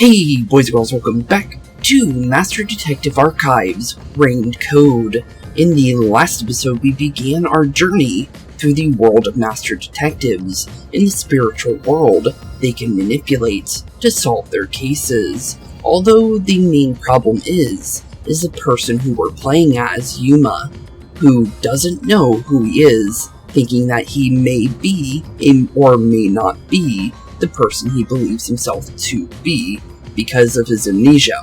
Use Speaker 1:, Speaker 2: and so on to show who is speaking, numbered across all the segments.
Speaker 1: Hey boys and girls, welcome back to Master Detective Archives Reigned Code. In the last episode, we began our journey through the world of Master Detectives. In the spiritual world, they can manipulate to solve their cases. Although the main problem is the person who we're playing as, Yuma, who doesn't know who he is, thinking that he may be or may not be the person he believes himself to be because of his amnesia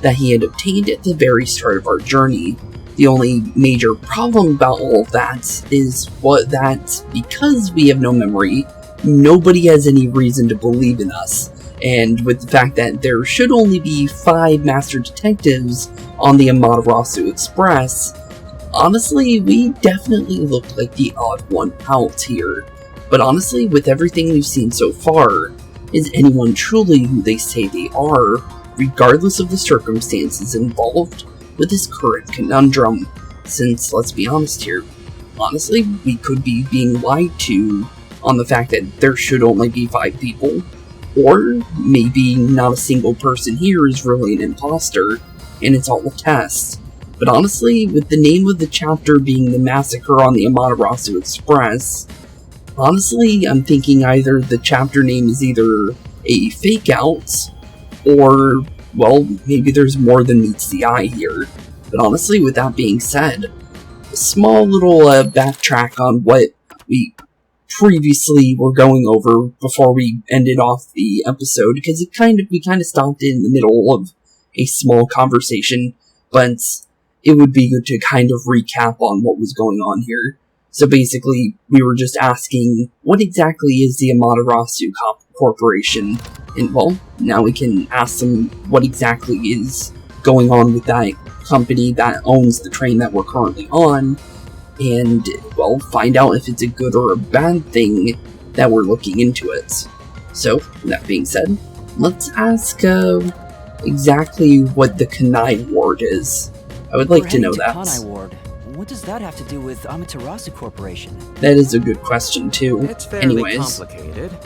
Speaker 1: that he had obtained at the very start of our journey. The only major problem about all of that is that because we have no memory, nobody has any reason to believe in us. And with the fact that there should only be 5 Master Detectives on the Amaterasu Express, honestly, we definitely look like the odd one out here. But honestly, with everything we've seen so far, is anyone truly who they say they are, regardless of the circumstances involved with this current conundrum? Since, let's be honest here, honestly, we could be being lied to on the fact that there should only be 5 people, or maybe not a single person here is really an imposter, and it's all a test. But honestly, with the name of the chapter being the Massacre on the Amaterasu Express, honestly, I'm thinking either the chapter name is either a fake out, or, well, maybe there's more than meets the eye here. But honestly, with that being said, a small little backtrack on what we previously were going over before we ended off the episode, because we kind of stopped in the middle of a small conversation, but it would be good to kind of recap on what was going on here. So basically, we were just asking, what exactly is the Amaterasu Corporation? And well, now we can ask them what exactly is going on with that company that owns the train that we're currently on, and, well, find out if it's a good or a bad thing that we're looking into it. So, that being said, let's ask exactly what the Kanai Ward is. I would like to know that.
Speaker 2: Kanai Ward. What does that have to do with Amaterasu Corporation?
Speaker 1: That is a good question, too.
Speaker 3: It's fairly complicated,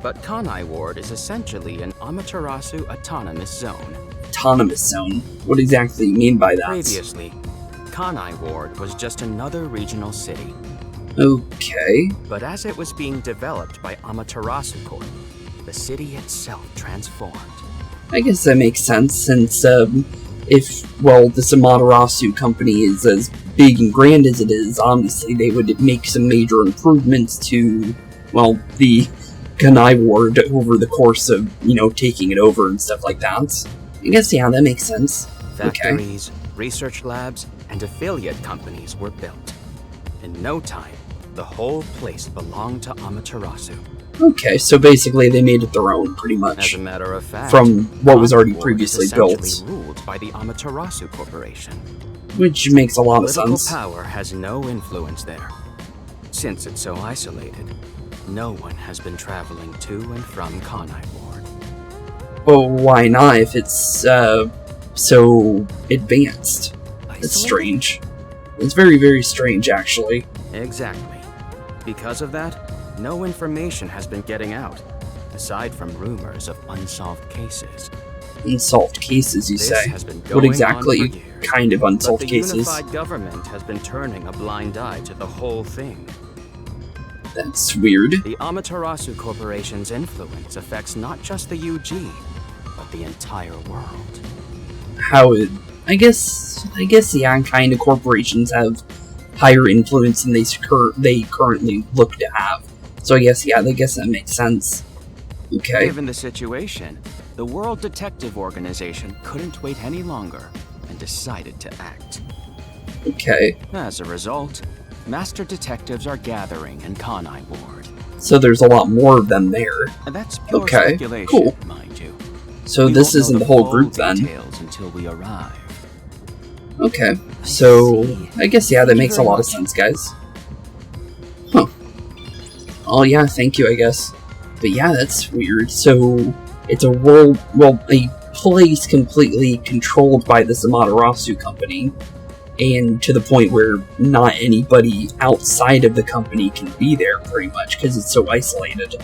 Speaker 3: but Kanai Ward is essentially an Amaterasu autonomous zone.
Speaker 1: Autonomous zone? What exactly do you mean by that?
Speaker 3: Previously, Kanai Ward was just another regional city.
Speaker 1: Okay.
Speaker 3: But as it was being developed by Amaterasu Corp, the city itself transformed.
Speaker 1: I guess that makes sense, since, if, well, this Amaterasu company is as big and grand as it is, obviously they would make some major improvements to, well, the Kanai Ward over the course of, taking it over and stuff like that. I guess, yeah, that makes sense.
Speaker 3: Factories, research labs, and affiliate companies were built. In no time, the whole place belonged to Amaterasu.
Speaker 1: Okay, so basically they made it their own, pretty much.
Speaker 3: As a matter of fact,
Speaker 1: from what was already
Speaker 3: Ward
Speaker 1: previously
Speaker 3: is
Speaker 1: built.
Speaker 3: essentially ruled by the Amaterasu Corporation.
Speaker 1: Which makes a lot of
Speaker 3: Political
Speaker 1: sense.
Speaker 3: Power has no influence there. Since it's so isolated, no one has been traveling to and from Kanai Ward.
Speaker 1: Well, why not if it's, so advanced? That's strange. It's very, very strange, actually.
Speaker 3: Exactly. Because of that, no information has been getting out, aside from rumors of unsolved cases.
Speaker 1: Unsolved cases, you
Speaker 3: This
Speaker 1: say?
Speaker 3: has been going
Speaker 1: What exactly
Speaker 3: on for years,
Speaker 1: kind of unsolved
Speaker 3: but the
Speaker 1: cases?
Speaker 3: unified government has been turning a blind eye to the whole thing.
Speaker 1: That's weird.
Speaker 3: The Amaterasu Corporation's influence affects not just the UG, but the entire world.
Speaker 1: I guess, yeah, kind of corporations have higher influence than they currently look to have. So I guess that makes sense. Okay.
Speaker 3: Given the situation, the World Detective Organization couldn't wait any longer and decided to act.
Speaker 1: Okay.
Speaker 3: As a result, Master Detectives are gathering in Kanai Ward.
Speaker 1: So there's a lot more of them there.
Speaker 3: And that's pure
Speaker 1: Okay,
Speaker 3: speculation,
Speaker 1: cool.
Speaker 3: mind you.
Speaker 1: So
Speaker 3: We
Speaker 1: this
Speaker 3: won't know
Speaker 1: isn't the
Speaker 3: full
Speaker 1: whole group then.
Speaker 3: details until we arrive.
Speaker 1: Okay. So
Speaker 2: see.
Speaker 1: I guess, yeah, that
Speaker 2: Thank you
Speaker 1: makes a
Speaker 2: very
Speaker 1: lot of
Speaker 2: much.
Speaker 1: sense, guys. Huh. Oh yeah, thank you, I guess. But yeah, that's weird. So it's a a place completely controlled by this Amaterasu company, and to the point where not anybody outside of the company can be there, pretty much, because it's so isolated.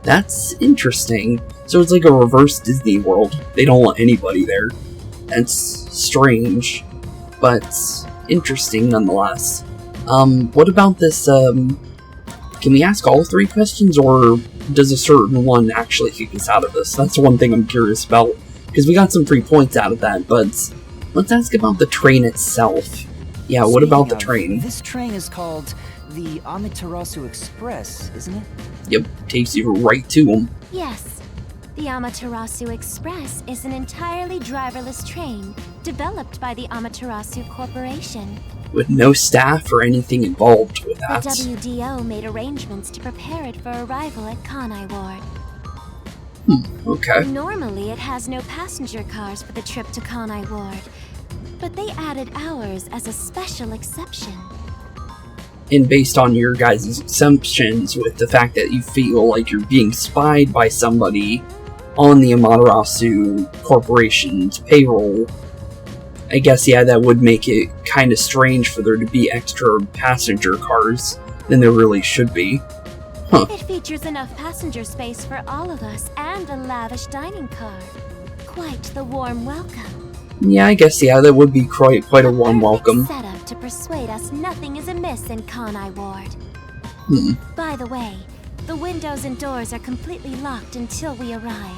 Speaker 1: That's interesting. So it's like a reverse Disney World. They don't want anybody there. That's strange, but interesting nonetheless. What about this, can we ask all 3 questions, or does a certain one actually kick us out of this? That's one thing I'm curious about, because we got some free points out of that, but let's ask about the train itself. Yeah, what about the train?
Speaker 2: This train is called the Amaterasu Express, isn't it?
Speaker 1: Yep, takes you right to them.
Speaker 4: Yes. The Amaterasu Express is an entirely driverless train developed by the Amaterasu Corporation.
Speaker 1: With no staff or anything involved with that.
Speaker 4: The WDO made arrangements to prepare it for arrival at Kanai Ward.
Speaker 1: Okay.
Speaker 4: Normally, it has no passenger cars for the trip to Kanai Ward, but they added ours as a special exception.
Speaker 1: And based on your guys' assumptions with the fact that you feel like you're being spied by somebody on the Amaterasu Corporation's payroll, I guess, yeah, that would make it kind of strange for there to be extra passenger cars than there really should be. Huh.
Speaker 4: It features enough passenger space for all of us and a lavish dining car. Quite the warm welcome.
Speaker 1: Yeah, I guess, yeah, that would be quite a warm welcome.
Speaker 4: Set up to persuade us nothing is amiss in Kanai Ward. By the way, the windows and doors are completely locked until we arrive.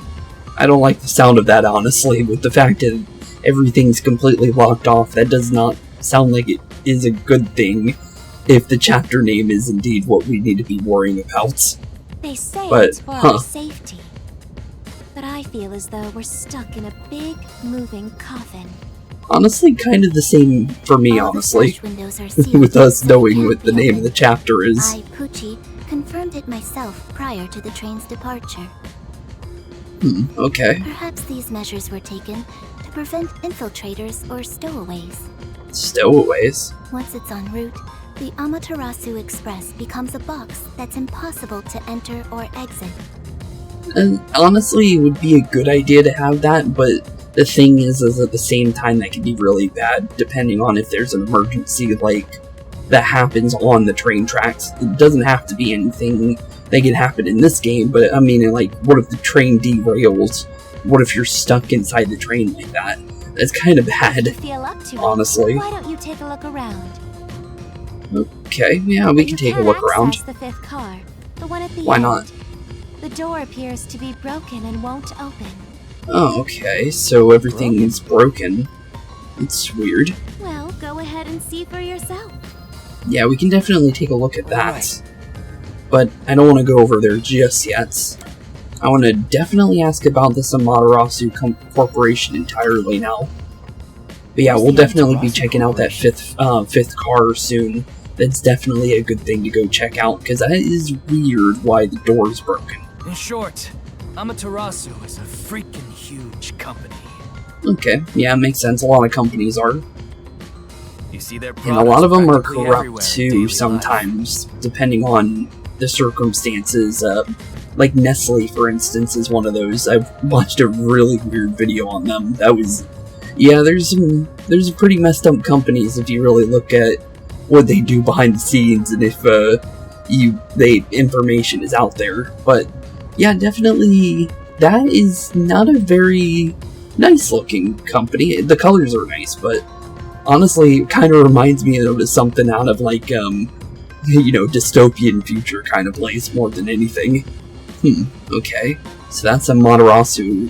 Speaker 1: I don't like the sound of that, honestly, with the fact that everything's completely locked off. That does not sound like it is a good thing if the chapter name is indeed what we need to be worrying about.
Speaker 4: They say
Speaker 1: But,
Speaker 4: it's for our safety. But I feel as though we're stuck in a big, moving coffin.
Speaker 1: Honestly, kind of the same for me, honestly. With us knowing what the name of the chapter is.
Speaker 5: I, Pucci, confirmed it myself prior to the train's departure.
Speaker 1: Okay.
Speaker 5: Perhaps these measures were taken to prevent infiltrators or stowaways.
Speaker 1: Stowaways?
Speaker 5: Once it's en route, the Amaterasu Express becomes a box that's impossible to enter or exit.
Speaker 1: And honestly, it would be a good idea to have that, but the thing is at the same time that can be really bad, depending on if there's an emergency, like, that happens on the train tracks. It doesn't have to be anything that can happen in this game, but I mean, like, what if the train derails? What if you're stuck inside the train like that? That's kind of bad, honestly.
Speaker 4: Why don't you take a look around?
Speaker 1: Okay, yeah, we can take a look around.
Speaker 4: The 5th car, the one at the
Speaker 1: Why
Speaker 4: end.
Speaker 1: not?
Speaker 4: The door appears to be broken and won't open.
Speaker 1: Oh, okay, so everything is broken. It's weird.
Speaker 4: Well, go ahead and see for yourself.
Speaker 1: Yeah, we can definitely take a look at that. But I don't want to go over there just yet. I want to definitely ask about this Amaterasu Corporation entirely now. But yeah, we'll definitely be checking out that fifth car soon. That's definitely a good thing to go check out, because that is weird why the door's broken.
Speaker 6: In short, Amaterasu is a freaking huge company.
Speaker 1: Okay, yeah, makes sense. A lot of companies are.
Speaker 6: You see their
Speaker 1: and a lot of them are
Speaker 6: practically
Speaker 1: corrupt too, sometimes, depending on the circumstances. Like Nestle, for instance, is one of those. I've watched a really weird video on them. That was... Yeah, there's some pretty messed up companies if you really look at what they do behind the scenes, and if information is out there. But yeah, definitely that is not a very nice looking company. The colors are nice, but honestly, it kind of reminds me of something out of like dystopian future kind of place more than anything. Okay, so that's a Amaterasu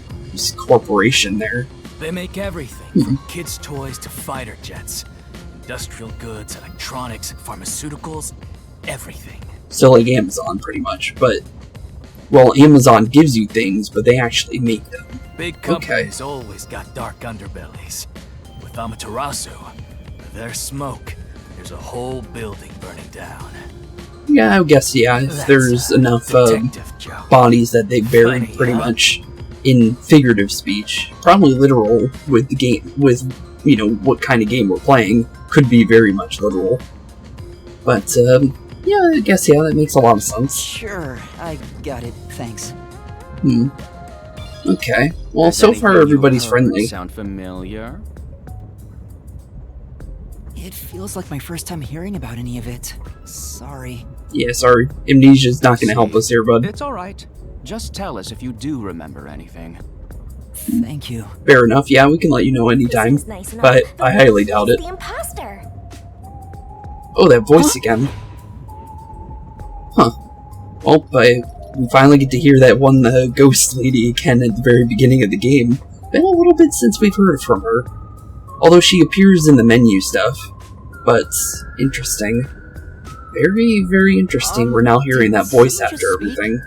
Speaker 1: corporation there.
Speaker 6: They make everything from kids' toys to fighter jets, industrial goods, electronics, pharmaceuticals, everything.
Speaker 1: So like Amazon, pretty much. But, well, Amazon gives you things, but they actually make them.
Speaker 6: Big companies always got dark underbellies. With Amaterasu, their smoke, there's a whole building burning down.
Speaker 1: Yeah, I guess, yeah, if there's enough bodies that they buried pretty much in figurative speech, probably literal with the game, with, what kind of game we're playing, could be very much literal. But, yeah, I guess, yeah, that makes a lot of sense.
Speaker 2: Sure, I got it, thanks.
Speaker 1: Okay, well, so far everybody's friendly.
Speaker 3: Sound familiar?
Speaker 2: It feels like my first time hearing about any of it. Sorry.
Speaker 1: Yeah, sorry. Amnesia's not gonna help us here, bud.
Speaker 3: It's alright. Just tell us if you do remember anything.
Speaker 2: Thank you.
Speaker 1: Fair enough, yeah, we can let you know anytime,
Speaker 4: Nice enough,
Speaker 1: but I highly doubt it.
Speaker 4: The imposter.
Speaker 1: Oh, that voice again. Huh. Well, we finally get to hear that one ghost lady again at the very beginning of the game. Been a little bit since we've heard from her. Although she appears in the menu stuff. But, interesting. Very, very interesting. We're now hearing that voice after everything.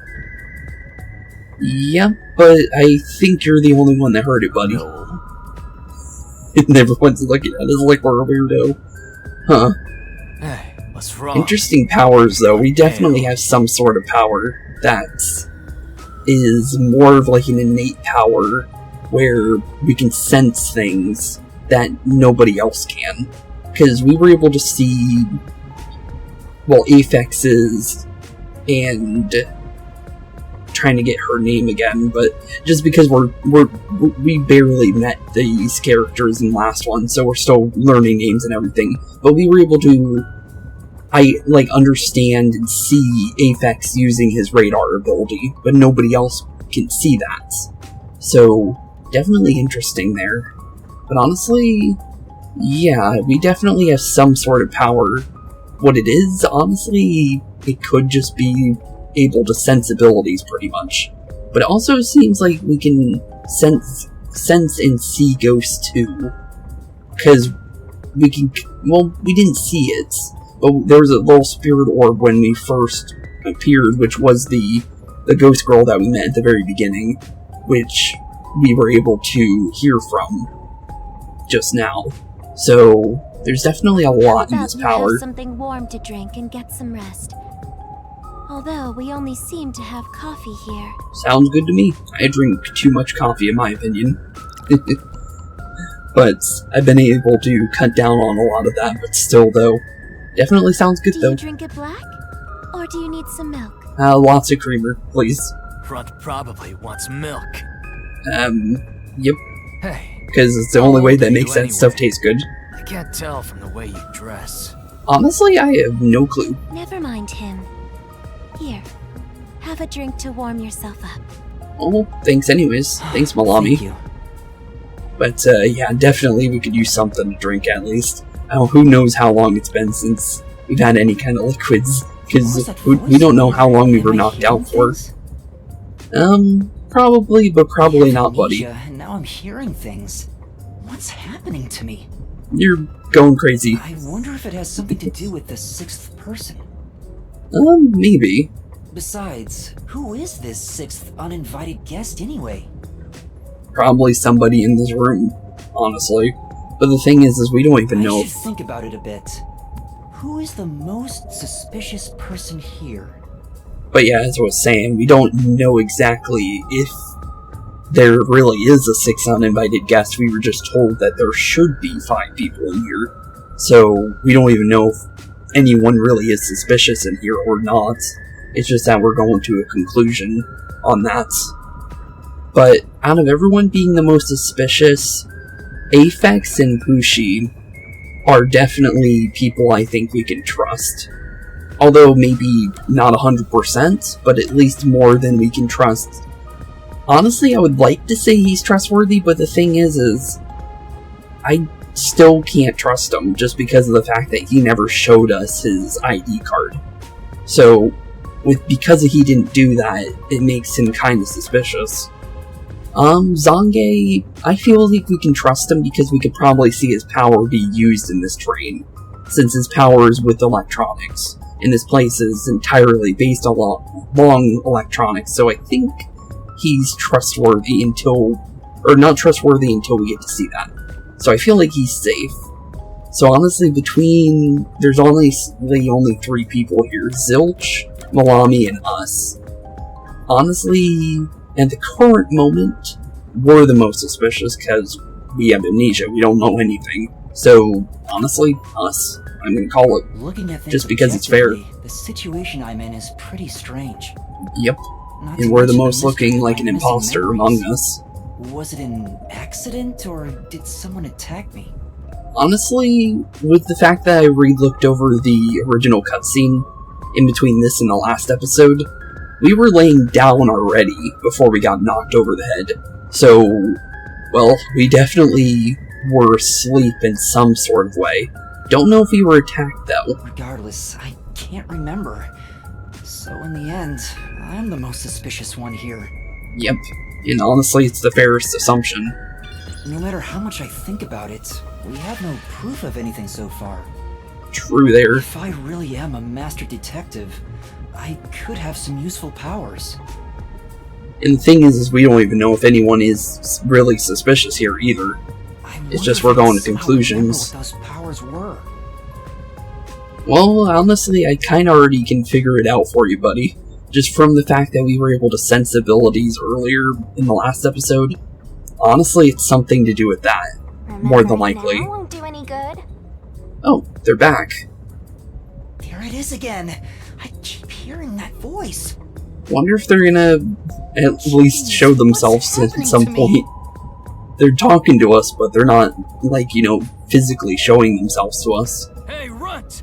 Speaker 1: Yeah, but I think you're the only one that heard it, buddy.
Speaker 6: No.
Speaker 1: And everyone's looking at us like we're a weirdo. Huh.
Speaker 6: Hey, what's wrong?
Speaker 1: Interesting powers, though. We definitely have some sort of power that is more of like an innate power where we can sense things that nobody else can. Because we were able to see, well, affixes and trying to get her name again, but just because we barely met these characters in the last one, so we're still learning names and everything, but we were able to understand and see Aphex using his radar ability, but nobody else can see that. So definitely interesting there. But honestly, yeah, we definitely have some sort of power. What it is, honestly, it could just be able to sense abilities pretty much. But it also seems like we can sense and see ghosts too. Because we can, well, we didn't see it, but there was a little spirit orb when we first appeared, which was the ghost girl that we met at the very beginning, which we were able to hear from just now. So there's definitely a lot in this power.
Speaker 4: Have something warm to drink and get some rest. Although we only seem to have coffee here.
Speaker 1: Sounds good to me. I drink too much coffee, in my opinion. But I've been able to cut down on a lot of that, but still, though. Definitely sounds good, though.
Speaker 4: Do you drink it black? Or do you need some milk?
Speaker 1: Lots of creamer, please.
Speaker 6: Front probably wants milk.
Speaker 1: Yep.
Speaker 6: Hey.
Speaker 1: Because it's the only way that makes that stuff taste good.
Speaker 6: I can't tell from the way you dress.
Speaker 1: Honestly, I have no clue.
Speaker 4: Never mind him. Here, have a drink to warm yourself up.
Speaker 1: Oh, thanks anyways. Thanks, Malami.
Speaker 2: Thank you.
Speaker 1: But, yeah, definitely we could use something to drink at least. Who knows how long it's been since we've had any kind of liquids, because we don't know how long we were knocked out for. Probably, but probably not, buddy.
Speaker 2: And now I'm hearing things. What's happening to me?
Speaker 1: You're going crazy.
Speaker 2: I wonder if it has something to do with the sixth person.
Speaker 1: Maybe.
Speaker 2: Besides, who is this sixth uninvited guest anyway?
Speaker 1: Probably somebody in this room, honestly. But the thing is we don't even know.
Speaker 2: I should think about it a bit. Who is the most suspicious person here?
Speaker 1: But yeah, as I was saying, we don't know exactly if there really is a sixth uninvited guest. We were just told that there should be 5 people in here. So we don't even know if anyone really is suspicious in here or not. It's just that we're going to a conclusion on that. But out of everyone being the most suspicious, Aphex and Bushi are definitely people I think we can trust. Although maybe not 100%, but at least more than we can trust. Honestly, I would like to say he's trustworthy, but the thing is I still can't trust him just because of the fact that he never showed us his ID card. So, because he didn't do that, it makes him kind of suspicious. Zange, I feel like we can trust him because we could probably see his power be used in this train, since his power is with electronics, and this place is entirely based on long electronics, so I think he's trustworthy not trustworthy until we get to see that. So I feel like he's safe. So honestly, there's only 3 people here, Zilch, Malami, and us. Honestly, at the current moment, we're the most suspicious because we have amnesia, we don't know anything. So, honestly, us. I'm gonna call it.
Speaker 2: Looking at things
Speaker 1: just because it's fair.
Speaker 2: The situation I'm in is pretty strange.
Speaker 1: Yep. And we're the most looking like an imposter among us.
Speaker 2: Was it an accident, or did someone attack me?
Speaker 1: Honestly, with the fact that I re-looked over the original cutscene in between this and the last episode, we were laying down already before we got knocked over the head. So, well, we definitely were asleep in some sort of way. Don't know if we were attacked, though.
Speaker 2: Regardless, I can't remember. So in the end, I'm the most suspicious one here.
Speaker 1: Yep, and honestly, it's the fairest assumption.
Speaker 2: No matter how much I think about it, we have no proof of anything so far.
Speaker 1: True there.
Speaker 2: If I really am a master detective, I could have some useful powers.
Speaker 1: And the thing is we don't even know if anyone is really suspicious here either. It's just we're going to conclusions.
Speaker 2: What those powers were.
Speaker 1: Well, honestly, I kinda already can figure it out for you, buddy. Just from the fact that we were able to sense abilities earlier in the last episode. Honestly, it's something to do with that. More than likely.
Speaker 4: Now won't do any good.
Speaker 1: Oh, they're back.
Speaker 2: There it is again. I keep hearing that voice.
Speaker 1: Wonder if they're gonna at least show themselves at some point. They're talking to us, but they're not, like, you know, physically showing themselves to us.
Speaker 6: Hey, Runt!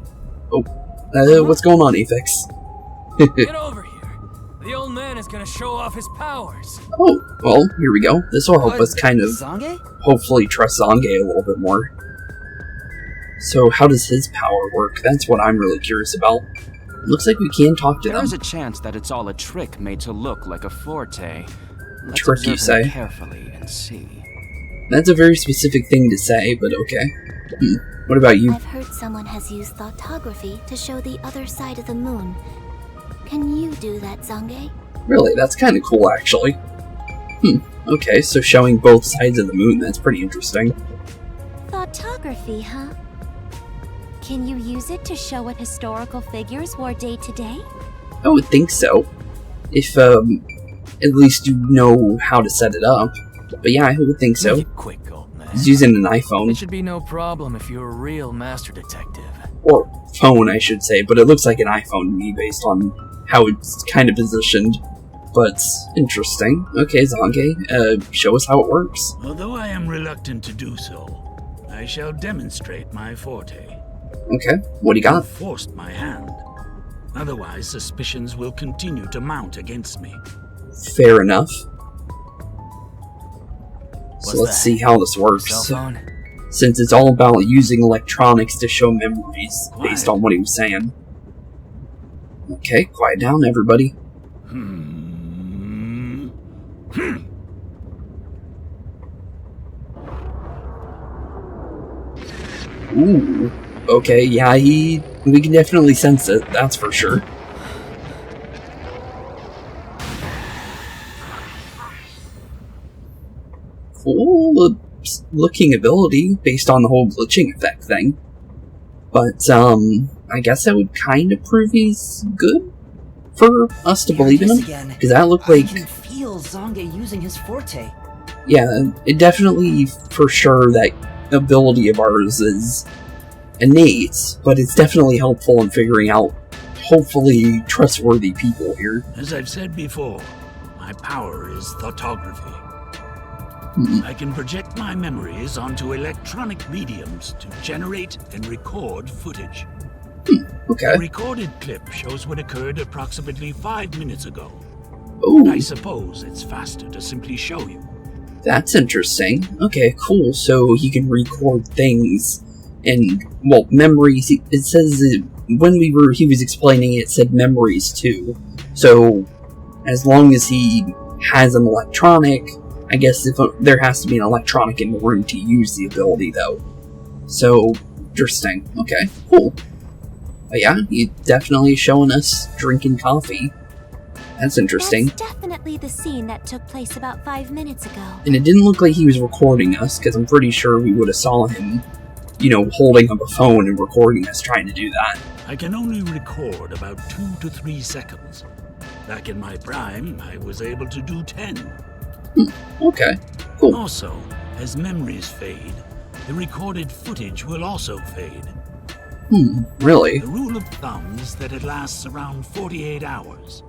Speaker 1: What's going on, Aphex?
Speaker 6: Get over here. The old man is gonna show off his powers.
Speaker 1: Oh, well, here we go. This will help us kind of,
Speaker 2: Zange?
Speaker 1: hopefully, trust Zange a little bit more. So, how does his power work? That's what I'm really curious about. Looks like we can talk to them.
Speaker 3: There's a chance that it's all a trick made to look like a forte. Let's
Speaker 1: Trick, you
Speaker 3: observe him
Speaker 1: say?
Speaker 3: carefully and see.
Speaker 1: That's a very specific thing to say, but okay. What about you?
Speaker 5: I've heard someone has used thoughtography to show the other side of the moon. Can you do that, Zange?
Speaker 1: Really, that's kind of cool, actually. Okay, so showing both sides of the moon, that's pretty interesting.
Speaker 4: Thoughtography, huh? Can you use it to show what historical figures wore day to day?
Speaker 1: I would think so. If, at least you know how to set it up. But yeah, I would think so.
Speaker 6: Make it quick, old man.
Speaker 1: He's using an iPhone.
Speaker 6: It should be no problem if you're a real master detective.
Speaker 1: Or phone, I should say, but it looks like an iPhone to me based on how it's kind of positioned. But, interesting. Okay, Zange, show us how it works.
Speaker 7: Although I am reluctant to do so, I shall demonstrate my forte.
Speaker 1: Okay, what do you got?
Speaker 7: You've forced my hand. Otherwise, suspicions will continue to mount against me.
Speaker 1: Fair enough. So
Speaker 6: What's
Speaker 1: let's
Speaker 6: that?
Speaker 1: see how this works.
Speaker 6: Cell phone?
Speaker 1: Since it's all about using electronics to show memories, based on what he was saying. Okay, quiet down, everybody. Ooh. Okay, yeah, we can definitely sense it, that's for sure. Cool looking ability based on the whole glitching effect thing. But, I guess that would kind of prove he's good for us to believe in him. Because that looked like...
Speaker 2: I can feel Zange using his forte.
Speaker 1: Yeah, it definitely, for sure, that ability of ours is innate, but it's definitely helpful in figuring out, hopefully, trustworthy people here.
Speaker 7: As I've said before, my power is thoughtography. I can project my memories onto electronic mediums to generate and record footage.
Speaker 1: Okay.
Speaker 7: A recorded clip shows what occurred approximately 5 minutes ago.
Speaker 1: Ooh,
Speaker 7: I suppose it's faster to simply show you.
Speaker 1: that's interesting. Okay, cool. So he can record things and, well, memories. It says that when he was explaining it said memories too. So as long as he has an electronic, I guess if there has to be an electronic in the room to use the ability, though. So, interesting. Okay, cool. But yeah, he's definitely showing us drinking coffee. That's interesting.
Speaker 4: That's definitely the scene that took place about 5 minutes ago.
Speaker 1: And it didn't look like he was recording us, because I'm pretty sure we would have saw him, you know, holding up a phone and recording us trying to do that.
Speaker 7: I can only record about 2 to 3 seconds. Back in my prime, I was able to do 10.
Speaker 1: Okay, cool.
Speaker 7: Also, as memories fade, the recorded footage will also fade.
Speaker 1: Really?
Speaker 7: The rule of thumb is that it lasts around 48 hours.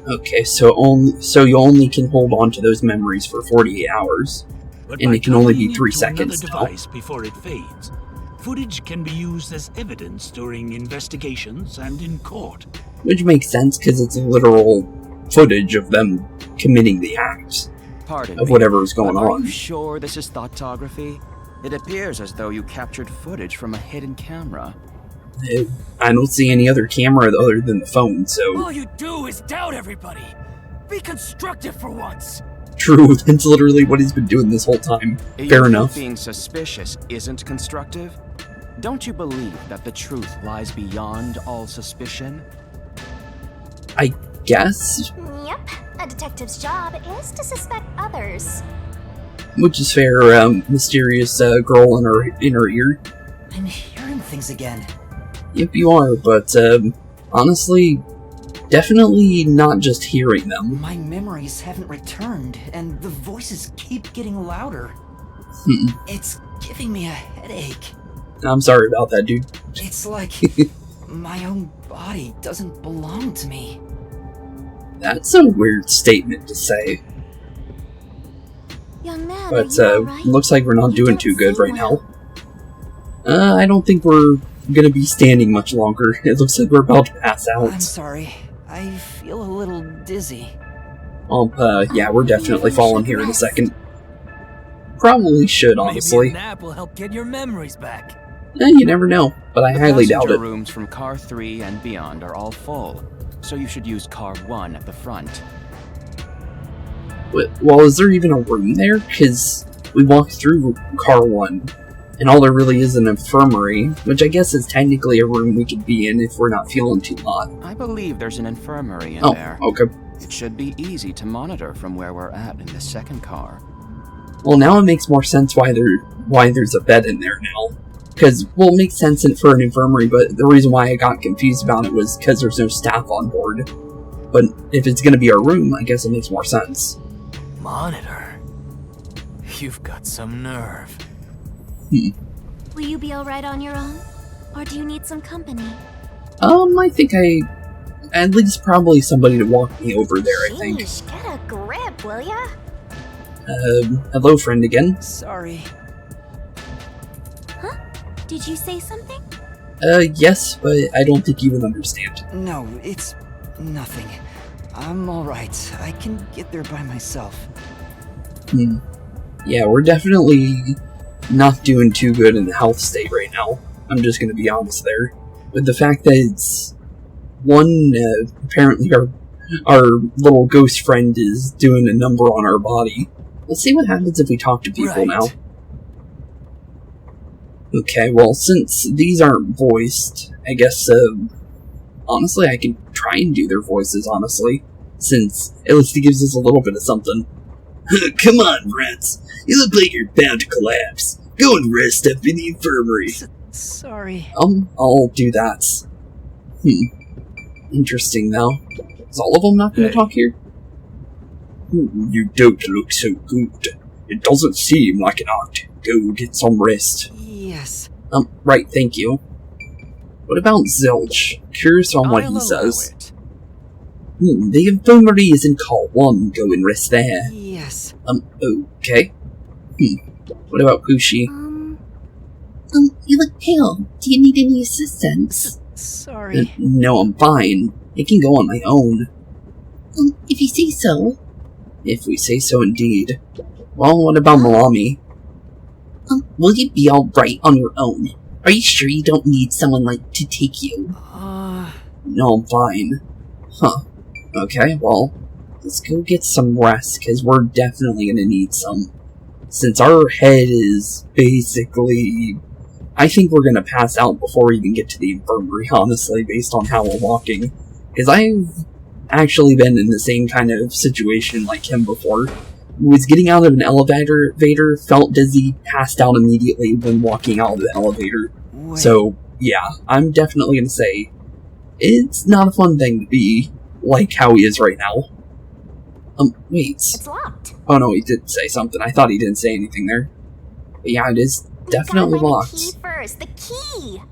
Speaker 1: Okay, so you only can hold on to those memories for 48 hours.
Speaker 7: But
Speaker 1: And
Speaker 7: by
Speaker 1: it can only be
Speaker 7: copying it
Speaker 1: 3
Speaker 7: to
Speaker 1: seconds,
Speaker 7: another device before it fades, footage can be used as evidence during investigations and in court.
Speaker 1: Which makes sense, because it's a literal footage of them committing the act
Speaker 3: Pardon
Speaker 1: of
Speaker 3: me,
Speaker 1: whatever is going
Speaker 3: but are
Speaker 1: on.
Speaker 3: you sure this is thoughtography? It appears as though you captured footage from a hidden camera.
Speaker 1: I don't see any other camera other than the phone, so...
Speaker 6: All you do is doubt everybody. Be constructive for once.
Speaker 1: True, that's literally what he's been doing this whole time.
Speaker 3: You
Speaker 1: Fair
Speaker 3: think
Speaker 1: enough.
Speaker 3: being suspicious isn't constructive? Don't you believe that the truth lies beyond all suspicion?
Speaker 1: I guess,
Speaker 4: Yep, a detective's job is to suspect others.
Speaker 1: which is fair. Mysterious girl in her ear.
Speaker 2: I'm hearing things again.
Speaker 1: Yep, you are, but honestly, definitely not just hearing them.
Speaker 2: My memories haven't returned, and the voices keep getting louder. It's giving me a headache.
Speaker 1: I'm sorry about that, dude.
Speaker 2: It's like my own body doesn't belong to me.
Speaker 1: That's a weird statement to say,
Speaker 4: Young man,
Speaker 1: but
Speaker 4: are you alright?
Speaker 1: looks like we're not
Speaker 4: You
Speaker 1: doing
Speaker 4: don't
Speaker 1: too good
Speaker 4: seem
Speaker 1: right
Speaker 4: well.
Speaker 1: now. I don't think we're gonna be standing much longer. It looks like we're about to pass
Speaker 2: I'm
Speaker 1: out.
Speaker 2: sorry. I feel a little dizzy.
Speaker 1: Yeah, we're definitely falling here in a second. Probably should, honestly.
Speaker 6: Maybe a nap will help get your memories back.
Speaker 1: You never know, but I
Speaker 3: The
Speaker 1: highly doubt
Speaker 3: passenger
Speaker 1: it.
Speaker 3: rooms from car 3 and beyond are all full, so you should use car 1 at the front.
Speaker 1: Well, is there even a room there? Because we walked through car 1, and all there really is an infirmary, which I guess is technically a room we could be in if we're not feeling too hot.
Speaker 3: I believe there's an infirmary in
Speaker 1: Oh,
Speaker 3: there.
Speaker 1: okay.
Speaker 3: It should be easy to monitor from where we're at in the second car.
Speaker 1: Well, now it makes more sense why there's a bed in there now. Because, well, it makes sense for an infirmary, but the reason why I got confused about it was because there's no staff on board. But if it's going to be our room, I guess it makes more sense.
Speaker 6: Monitor? You've got some nerve.
Speaker 4: Will you be alright on your own? Or do you need some company?
Speaker 1: I think at least probably somebody to walk me over there, I think.
Speaker 4: Sheesh, get a grip, will ya?
Speaker 1: Hello, friend again.
Speaker 2: Sorry.
Speaker 4: Huh? Did you say something?
Speaker 1: Yes, but I don't think you would understand.
Speaker 2: No, it's nothing. I'm alright. I can get there by myself.
Speaker 1: Yeah, we're definitely not doing too good in the health state right now. I'm just gonna be honest there. But the fact that it's apparently our little ghost friend is doing a number on our body. Let's see what happens if we talk to people now. Okay, well, since these aren't voiced, I guess, honestly, I can try and do their voices, honestly. Since at least it gives us a little bit of something. Come on, rats. You look like you're bound to collapse. Go and rest up in the infirmary.
Speaker 2: Sorry.
Speaker 1: I'll do that. Interesting, though. Is all of them not going to talk here? You don't look so good. It doesn't seem like an act. Go get some rest.
Speaker 2: Yes.
Speaker 1: Right, thank you. What about Zilch? Curious on what he says.
Speaker 3: It.
Speaker 1: The infirmary is in Call 1. Go and rest there.
Speaker 2: Yes.
Speaker 1: Okay. What about Pushi?
Speaker 5: You look pale. Do you need any assistance?
Speaker 2: Sorry.
Speaker 1: No, I'm fine. I can go on my own.
Speaker 5: If you say so.
Speaker 1: If we say so indeed. Well, what about Malami?
Speaker 5: Will you be alright on your own? Are you sure you don't need someone, to take you?
Speaker 1: No, I'm fine. Huh. Okay, well, let's go get some rest, because we're definitely gonna need some. Since our head is basically... I think we're gonna pass out before we even get to the infirmary, honestly, based on how we're walking. Because I've actually been in the same kind of situation like him before. Was getting out of an elevator, felt dizzy, passed out immediately when walking out of the elevator.
Speaker 2: Wait.
Speaker 1: So, yeah, I'm definitely gonna say, it's not a fun thing to be like how he is right now. Wait.
Speaker 4: It's locked.
Speaker 1: Oh no, he did say something. I thought he didn't say anything there. But yeah, it is definitely locked.
Speaker 4: The key first. The key.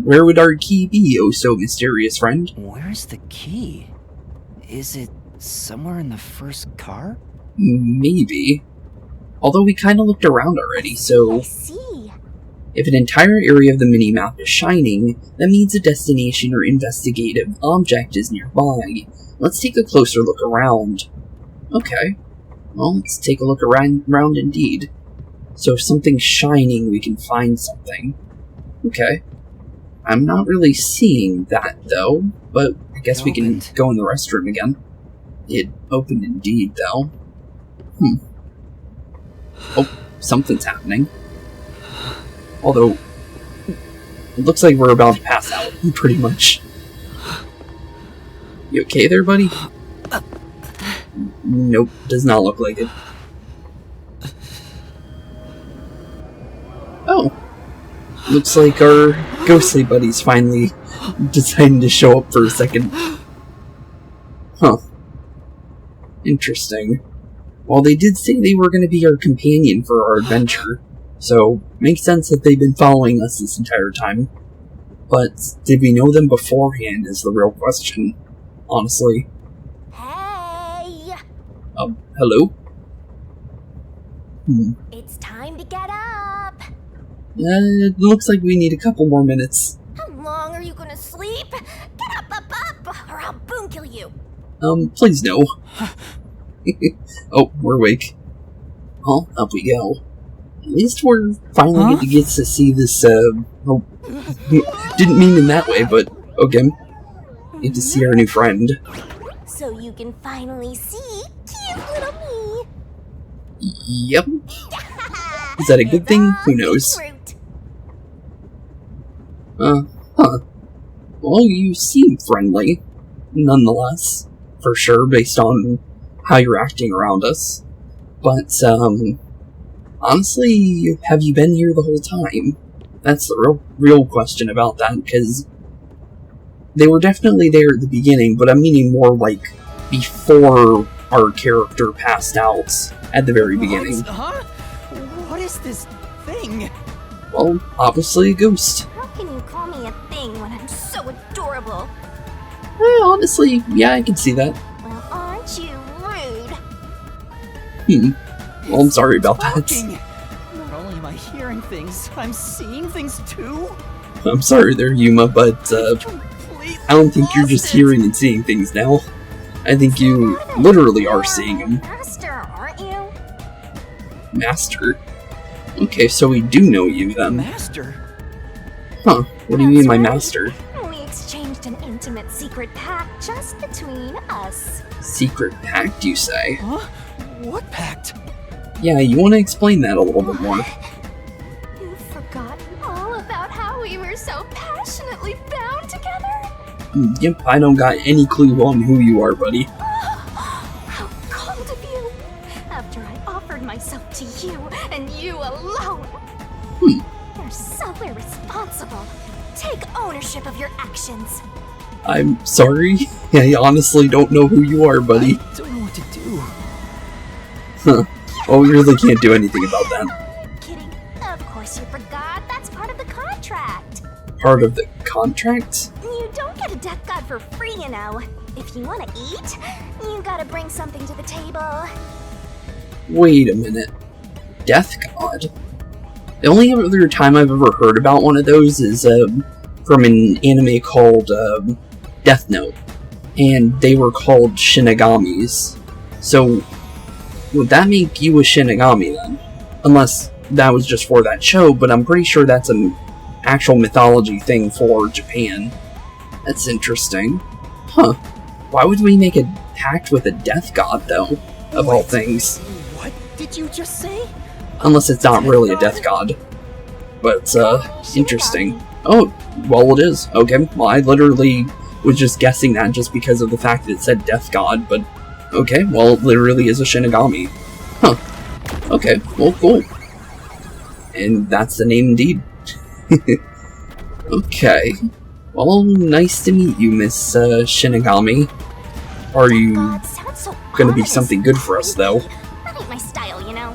Speaker 1: Where would our key be, oh so mysterious friend?
Speaker 2: Where's the key? Is it somewhere in the first car?
Speaker 1: Maybe. Although we kinda looked around already, so...
Speaker 4: I see.
Speaker 1: If an entire area of the minimap is shining, that means a destination or investigative object is nearby. let's take a closer look around. Okay. Well, let's take a look around indeed. So if something's shining, we can find something. Okay. I'm not really seeing that, though, but I guess we can go in the restroom again. It opened indeed, though. Oh, something's happening. Although, it looks like we're about to pass out, pretty much. You okay there, buddy? Nope, does not look like it. Oh. Looks like our ghostly buddies finally deciding to show up for a second. Huh. Interesting. Well, they did say they were going to be our companion for our adventure, so makes sense that they've been following us this entire time. But did we know them beforehand is the real question, honestly.
Speaker 4: Hey!
Speaker 1: Hello?
Speaker 4: It's time to get up!
Speaker 1: It looks like we need a couple more minutes.
Speaker 4: How long are you gonna sleep? Get up, or I'll boom kill you!
Speaker 1: Please no. Oh, we're awake. Well, up we go. At least we're finally get to see this, oh, didn't mean in that way, but, okay. Get to see our new friend.
Speaker 4: So you can finally see cute little me!
Speaker 1: Yep. Is that a good thing? Who knows? Well, you seem friendly, nonetheless, for sure, based on how you're acting around us. But, honestly, have you been here the whole time? That's the real question about that, because they were definitely there at the beginning, but I'm meaning more like before our character passed out at the very beginning.
Speaker 2: What is this thing?
Speaker 1: Well, obviously a ghost.
Speaker 4: How can you call me a thing when I'm so adorable?
Speaker 1: Honestly, yeah, I can see that.
Speaker 4: Well, aren't you rude?
Speaker 1: Well, I'm sorry about that.
Speaker 2: Not only am I hearing things, I'm seeing things too.
Speaker 1: I'm sorry there, Yuma, but I don't think you're just hearing and seeing things now. I think you literally are seeing them.
Speaker 4: Master, aren't you?
Speaker 1: Master? Okay, so we do know you then.
Speaker 2: Master?
Speaker 1: Huh, what do you mean my master?
Speaker 4: We exchanged an intimate secret pact just between us.
Speaker 1: Secret pact, you say?
Speaker 2: Huh? What pact?
Speaker 1: Yeah, you want to explain that a little bit more.
Speaker 4: You've forgotten all about how we were so passionately bound together?
Speaker 1: Yep, I don't got any clue on who you are, buddy.
Speaker 4: How cold of you! After I offered myself to you, and you alone! You're so irresponsible. Take ownership of your actions.
Speaker 1: I'm sorry. I honestly don't know who you are, buddy.
Speaker 2: I don't know what to do.
Speaker 1: Huh. Well, we really can't do anything about that.
Speaker 4: Kidding. Of course you forgot. That's part of the contract.
Speaker 1: Part of the contract?
Speaker 4: You don't get a death god for free, you know. If you want to eat, you gotta bring something to the table.
Speaker 1: Wait a minute. Death god? The only other time I've ever heard about one of those is from an anime called Death Note. And they were called Shinigamis. So, would that make you a Shinigami then? Unless that was just for that show, but I'm pretty sure that's an actual mythology thing for Japan. That's interesting. Huh. Why would we make a pact with a death god, though? Of all things.
Speaker 2: What did you just say?
Speaker 1: Unless it's not really a death god. But, interesting. Oh, well, it is. Okay, well, I literally was just guessing that just because of the fact that it said death god, but okay, well, it literally is a Shinigami. Huh. Okay, well, cool. And that's the name indeed. Okay. Well, nice to meet you, Miss Shinigami. Are you gonna be something good for us, though?
Speaker 4: That ain't my style, you know.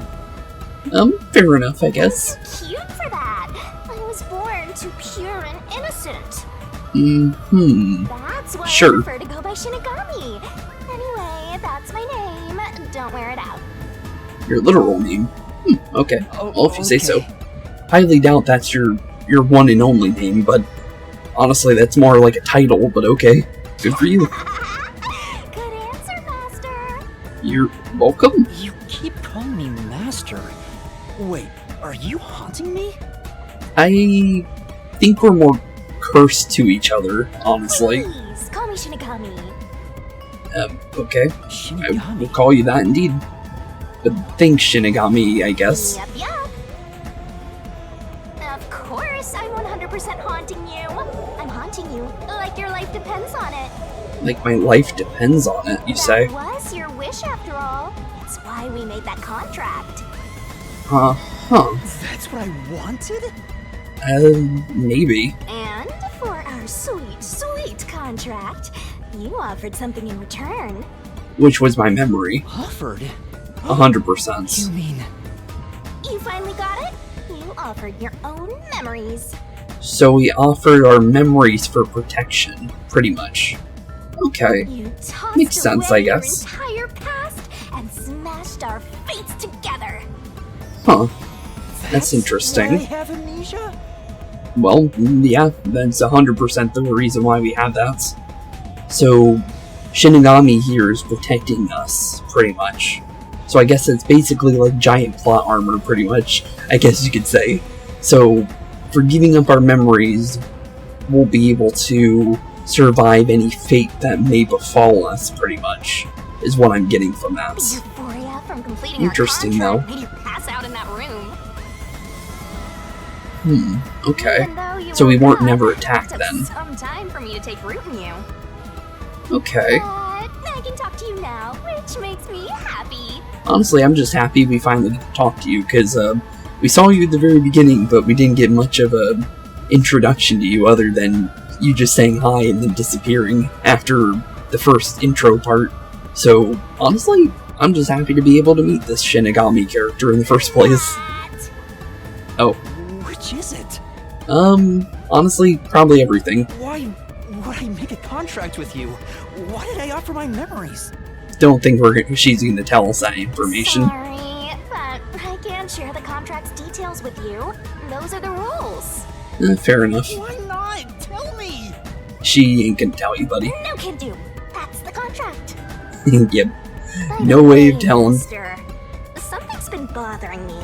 Speaker 1: Fair enough, I guess.
Speaker 4: I'm too cute for that. I was born too pure and innocent. That's why I prefer to go by Shinigami. Anyway, that's my name. Don't wear it out.
Speaker 1: Your literal name? Okay. Well, if you say so. Highly doubt that's your one and only name, but honestly, that's more like a title, but okay. Good for you. You're welcome.
Speaker 2: You keep calling me Master. Wait, are you haunting me?
Speaker 1: I think we're more cursed to each other, honestly.
Speaker 4: Please, call me Shinigami.
Speaker 1: Okay.
Speaker 2: Shinigami?
Speaker 1: I will call you that indeed. But think Shinigami, I guess.
Speaker 4: Yep. Of course, I'm 100% haunting you. I'm haunting you like your life depends on it.
Speaker 1: Like my life depends on it, you say?
Speaker 4: That was your wish after all. It's why we made that contract.
Speaker 1: Huh.
Speaker 2: That's what I wanted?
Speaker 1: Maybe.
Speaker 4: And for our sweet, sweet contract, you offered something in return.
Speaker 1: Which was my memory.
Speaker 2: Offered?
Speaker 1: 100%.
Speaker 2: You mean...
Speaker 4: You finally got it? You offered your own memories.
Speaker 1: So we offered our memories for protection, pretty much. Okay.
Speaker 4: You tossed
Speaker 1: Makes sense,
Speaker 4: away
Speaker 1: I guess.
Speaker 4: your entire past and smashed our fates together.
Speaker 1: Huh. That's interesting.
Speaker 2: Why I have amnesia?
Speaker 1: Well, yeah, that's 100% the reason why we have that. So, Shinigami here is protecting us, pretty much. So I guess it's basically like giant plot armor, pretty much, I guess you could say. So, for giving up our memories, we'll be able to survive any fate that may befall us, pretty much, is what I'm getting from that.
Speaker 4: Euphoria from completing
Speaker 1: Interesting,
Speaker 4: our
Speaker 1: though.
Speaker 4: contract made you pass out in that room.
Speaker 1: Okay.
Speaker 4: Even though you
Speaker 1: So we
Speaker 4: were
Speaker 1: weren't
Speaker 4: gone,
Speaker 1: never
Speaker 4: it
Speaker 1: attacked
Speaker 4: took
Speaker 1: then.
Speaker 4: some time for me to take root in you.
Speaker 1: Okay.
Speaker 4: But I can talk to you now, which makes me happy.
Speaker 1: Honestly, I'm just happy we finally get to talk to you, because we saw you at the very beginning, but we didn't get much of a introduction to you other than you just saying hi and then disappearing after the first intro part. So, honestly, I'm just happy to be able to meet this Shinigami character in the first place.
Speaker 4: What?
Speaker 1: Oh.
Speaker 2: Which is it?
Speaker 1: Honestly, probably everything.
Speaker 2: Why would I make a contract with you? Why did I offer my memories?
Speaker 1: Don't think she's going to tell us that information.
Speaker 4: Sorry, but I can't share the contract's details with you. Those are the rules.
Speaker 1: Fair enough.
Speaker 2: Why not? Tell me!
Speaker 1: She ain't gonna tell you, buddy.
Speaker 4: No can do. That's the contract.
Speaker 1: Yep.
Speaker 4: By
Speaker 1: No
Speaker 4: the
Speaker 1: way of telling.
Speaker 4: Mister, something's been bothering me.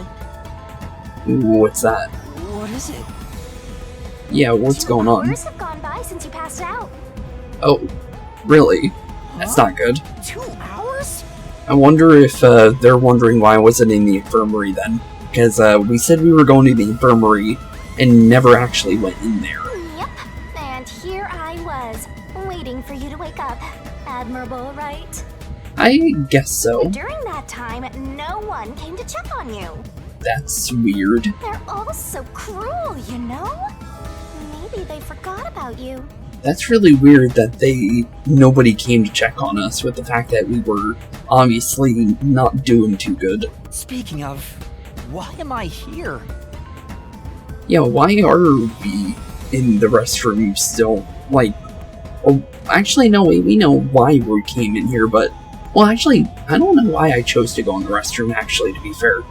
Speaker 1: What's that?
Speaker 2: What is it?
Speaker 1: Yeah, what's going on?
Speaker 4: 2 hours have gone by since you passed out.
Speaker 1: Oh, really? That's not good.
Speaker 2: 2 hours?
Speaker 1: I wonder if they're wondering why I wasn't in the infirmary then. Because we said we were going to the infirmary and never actually went in there.
Speaker 4: Yep, and here I was, waiting for you to wake up. Admirable, right?
Speaker 1: I guess so.
Speaker 4: During that time, no one came to check on you.
Speaker 1: That's weird.
Speaker 4: They're all so cruel, you know? Maybe they forgot about you.
Speaker 1: That's really weird that nobody came to check on us with the fact that we were obviously not doing too good.
Speaker 2: Speaking of, why am I here?
Speaker 1: Yeah, why are we in the restroom still? Like, oh, actually, no, we know why we came in here, but, well, actually, I don't know why I chose to go in the restroom, actually, to be fair.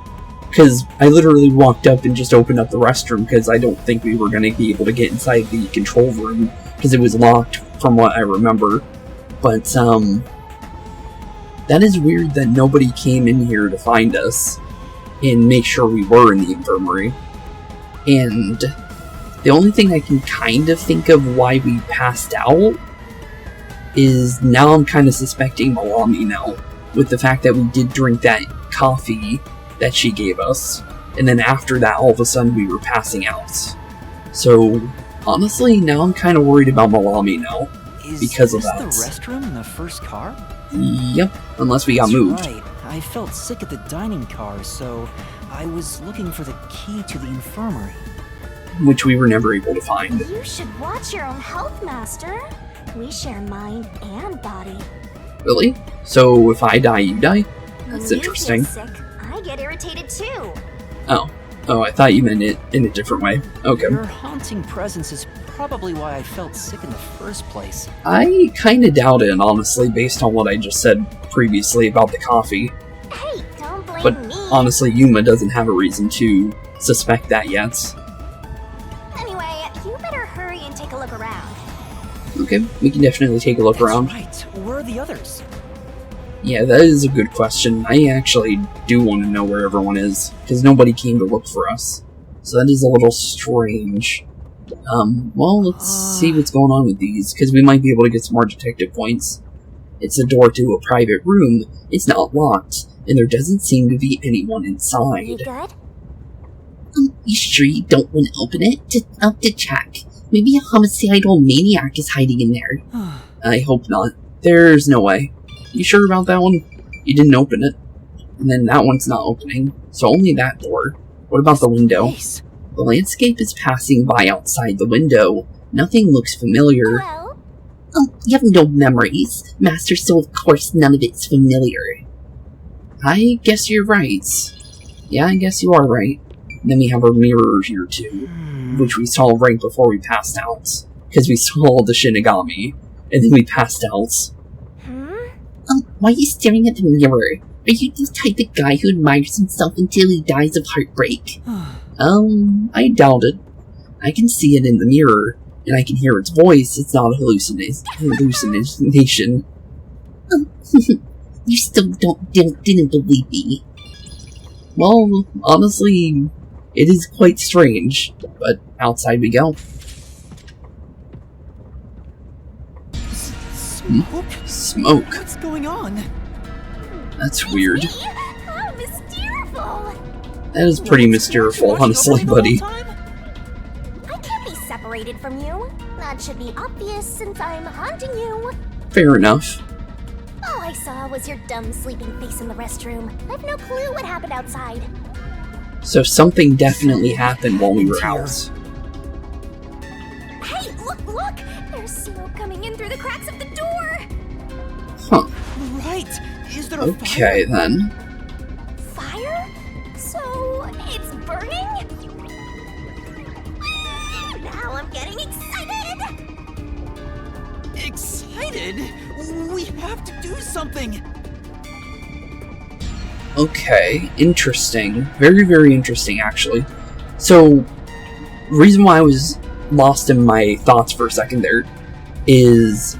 Speaker 1: Because I literally walked up and just opened up the restroom because I don't think we were going to be able to get inside the control room because it was locked from what I remember. But, that is weird that nobody came in here to find us and make sure we were in the infirmary. And the only thing I can kind of think of why we passed out is now I'm kind of suspecting Malami now, with the fact that we did drink that coffee that she gave us, and then after that all of a sudden we were passing out. So honestly, now I'm kind of worried about Malami now, because of that.
Speaker 2: Is this the restroom in the first car?
Speaker 1: Yep, unless we got moved.
Speaker 2: Right. I felt sick at the dining car, so I was looking for the key to the infirmary.
Speaker 1: Which we were never able to find.
Speaker 4: You should watch your own health, Master. We share mind and body.
Speaker 1: Really? So if I die, you die? That's
Speaker 4: When
Speaker 1: interesting.
Speaker 4: You get sick, I get irritated too.
Speaker 1: Oh, I thought you meant it in a different way. Okay.
Speaker 2: Your haunting presence is probably why I felt sick in the first place.
Speaker 1: I kinda doubt it, honestly, based on what I just said previously about the coffee.
Speaker 4: Hey, don't blame
Speaker 1: But
Speaker 4: me.
Speaker 1: honestly, Yuma doesn't have a reason to suspect that yet.
Speaker 4: Anyway, you better hurry and take a look around.
Speaker 1: Okay, we can definitely take a look
Speaker 2: That's
Speaker 1: around.
Speaker 2: right. Where are the others?
Speaker 1: Yeah, that is a good question. I actually do want to know where everyone is, because nobody came to look for us. So that is a little strange. Well, let's see what's going on with these, because we might be able to get some more detective points. It's a door to a private room. It's not locked, and there doesn't seem to be anyone inside.
Speaker 5: You good?
Speaker 1: You sure you don't want to open it? Just up to check. Maybe a homicidal maniac is hiding in there. I hope not. There's no way. You sure about that one? You didn't open it. And then that one's not opening, so only that door. What about the window? The landscape is passing by outside the window. Nothing looks familiar.
Speaker 5: Hello?
Speaker 1: You have no memories, Master, so of course none of it's familiar. I guess you're right. Yeah, I guess you are right. And then we have our mirror here too, which we saw right before we passed out. Because we saw the Shinigami, and then we passed out. Why are you staring at the mirror? Are you the type of guy who admires himself until he dies of heartbreak? I doubt it. I can see it in the mirror, and I can hear its voice. It's not a hallucination. You still didn't believe me. Well, honestly, it is quite strange, but outside we go. Smoke?
Speaker 2: What's going on?
Speaker 1: That's weird.
Speaker 4: How mysterious!
Speaker 1: That is pretty mysterious, honestly, buddy.
Speaker 4: I can't be separated from you. That should be obvious since I'm haunting you.
Speaker 1: Fair enough.
Speaker 4: All I saw was your dumb sleeping face in the restroom. I've no clue what happened outside.
Speaker 1: So something definitely happened while we were out.
Speaker 4: Hey, look! There's smoke coming in through the cracks of the door!
Speaker 1: Huh.
Speaker 2: Right! Is there a
Speaker 1: Okay,
Speaker 2: fire?
Speaker 1: then.
Speaker 4: Fire? So, it's burning? Now I'm getting excited!
Speaker 2: Excited? We have to do something!
Speaker 1: Okay, interesting. Very, very interesting, actually. So, reason why I was lost in my thoughts for a second there is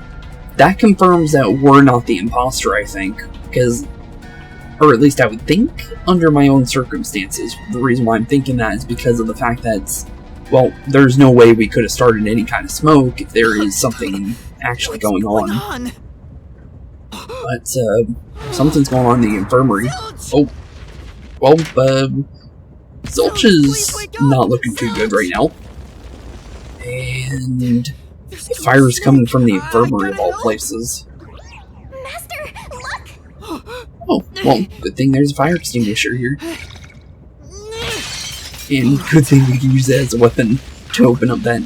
Speaker 1: that confirms that we're not the imposter, I think. Because, or at least I would think, under my own circumstances. The reason why I'm thinking that is because of the fact that, well, there's no way we could have started any kind of smoke if there is something actually going on. But, something's going on in the infirmary. Oh, well, Zilch is not looking too good right now. And the fire is coming from the infirmary of all places.
Speaker 4: Master, look!
Speaker 1: Oh, well, good thing there's a fire extinguisher here. And good thing we can use that as a weapon to open up that.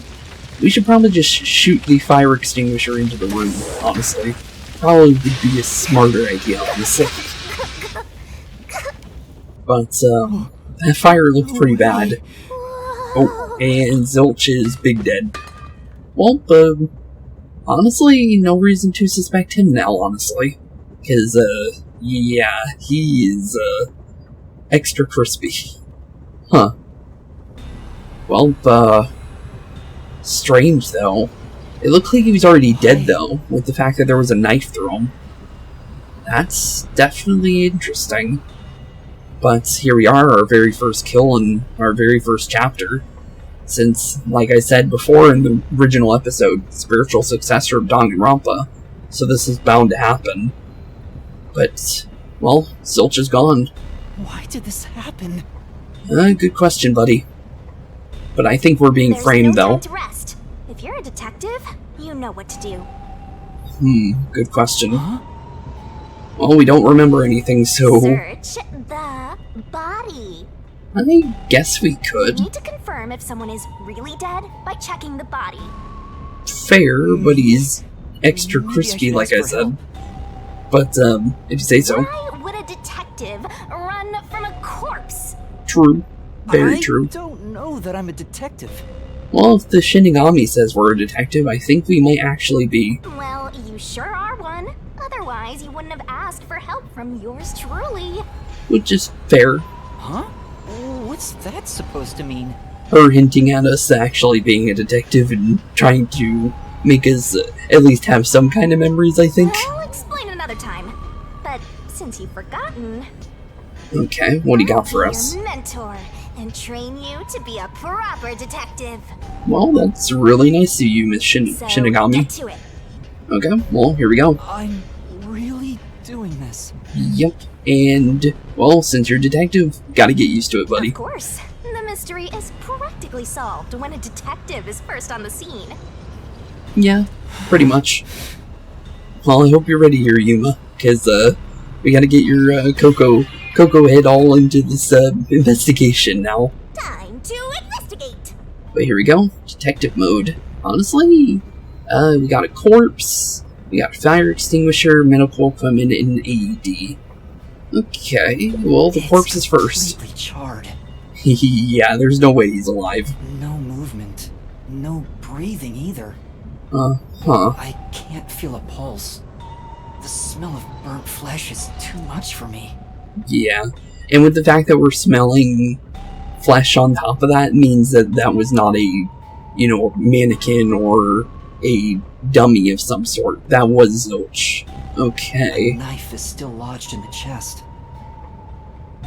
Speaker 1: We should probably just shoot the fire extinguisher into the room, honestly. Probably would be a smarter idea, honestly. But, that fire looked pretty bad. Oh, and Zilch is big dead. Well, honestly, no reason to suspect him now, honestly. Because, yeah, he is, extra crispy. Huh. Well, strange, though. It looked like he was already dead, though, with the fact that there was a knife through him. That's definitely interesting. But here we are, our very first kill in our very first chapter. Since, like I said before in the original episode, spiritual successor of Danganronpa. So this is bound to happen. But, well, Zilch is gone.
Speaker 2: Why did this happen?
Speaker 1: Good question, buddy. But I think we're being framed,
Speaker 4: no
Speaker 1: though.
Speaker 4: time to rest. If you're a detective, you know what to do.
Speaker 1: Good question. Well, we don't remember anything, so...
Speaker 4: Search the body.
Speaker 1: I guess we
Speaker 4: You
Speaker 1: could.
Speaker 4: need to confirm if someone is really dead by checking the body.
Speaker 1: Fair, but he's extra
Speaker 2: Maybe I
Speaker 1: crispy,
Speaker 2: should
Speaker 1: like
Speaker 2: ask
Speaker 1: I
Speaker 2: for
Speaker 1: said.
Speaker 2: help.
Speaker 1: But, if you say so.
Speaker 4: Why would a detective run from a corpse?
Speaker 1: True. Very true.
Speaker 2: I don't know that I'm a detective.
Speaker 1: Well, if the Shinigami says we're a detective, I think we might actually be.
Speaker 4: Well, you sure are one. Otherwise, you wouldn't have asked for help from yours truly.
Speaker 1: Which is fair.
Speaker 2: Huh? What's that supposed to mean?
Speaker 1: Her hinting at us actually being a detective and trying to make us at least have some kind of memories, I think.
Speaker 4: I'll explain another time. But since you've forgotten,
Speaker 1: Okay, what do you got for
Speaker 4: I'll be
Speaker 1: us?
Speaker 4: your mentor and train you to be a proper detective.
Speaker 1: Well, that's really nice of you, Miss
Speaker 4: So,
Speaker 1: Shinigami.
Speaker 4: get to it.
Speaker 1: Okay, well, here we go.
Speaker 2: I'm really doing this.
Speaker 1: Yep, and, well, since you're a detective, gotta get used to it, buddy.
Speaker 4: Of course. The mystery is practically solved when a detective is first on the scene.
Speaker 1: Yeah, pretty much. Well, I hope you're ready here, Yuma, because, we gotta get your, Kokohead all into this, investigation now.
Speaker 4: Time to investigate.
Speaker 1: But here we go, detective mode. Honestly, we got a corpse, we got a fire extinguisher, medical equipment, and an AED. Okay, well, the corpse is first.
Speaker 2: Completely charred.
Speaker 1: Yeah, there's no way he's alive.
Speaker 2: No movement. No breathing either.
Speaker 1: Huh.
Speaker 2: I can't feel a pulse. The smell of burnt flesh is too much for me.
Speaker 1: Yeah, and with the fact that we're smelling flesh on top of that means that that was not a, mannequin or a dummy of some sort. That was Zilch.
Speaker 2: The
Speaker 1: Okay.
Speaker 2: knife is still lodged in the chest.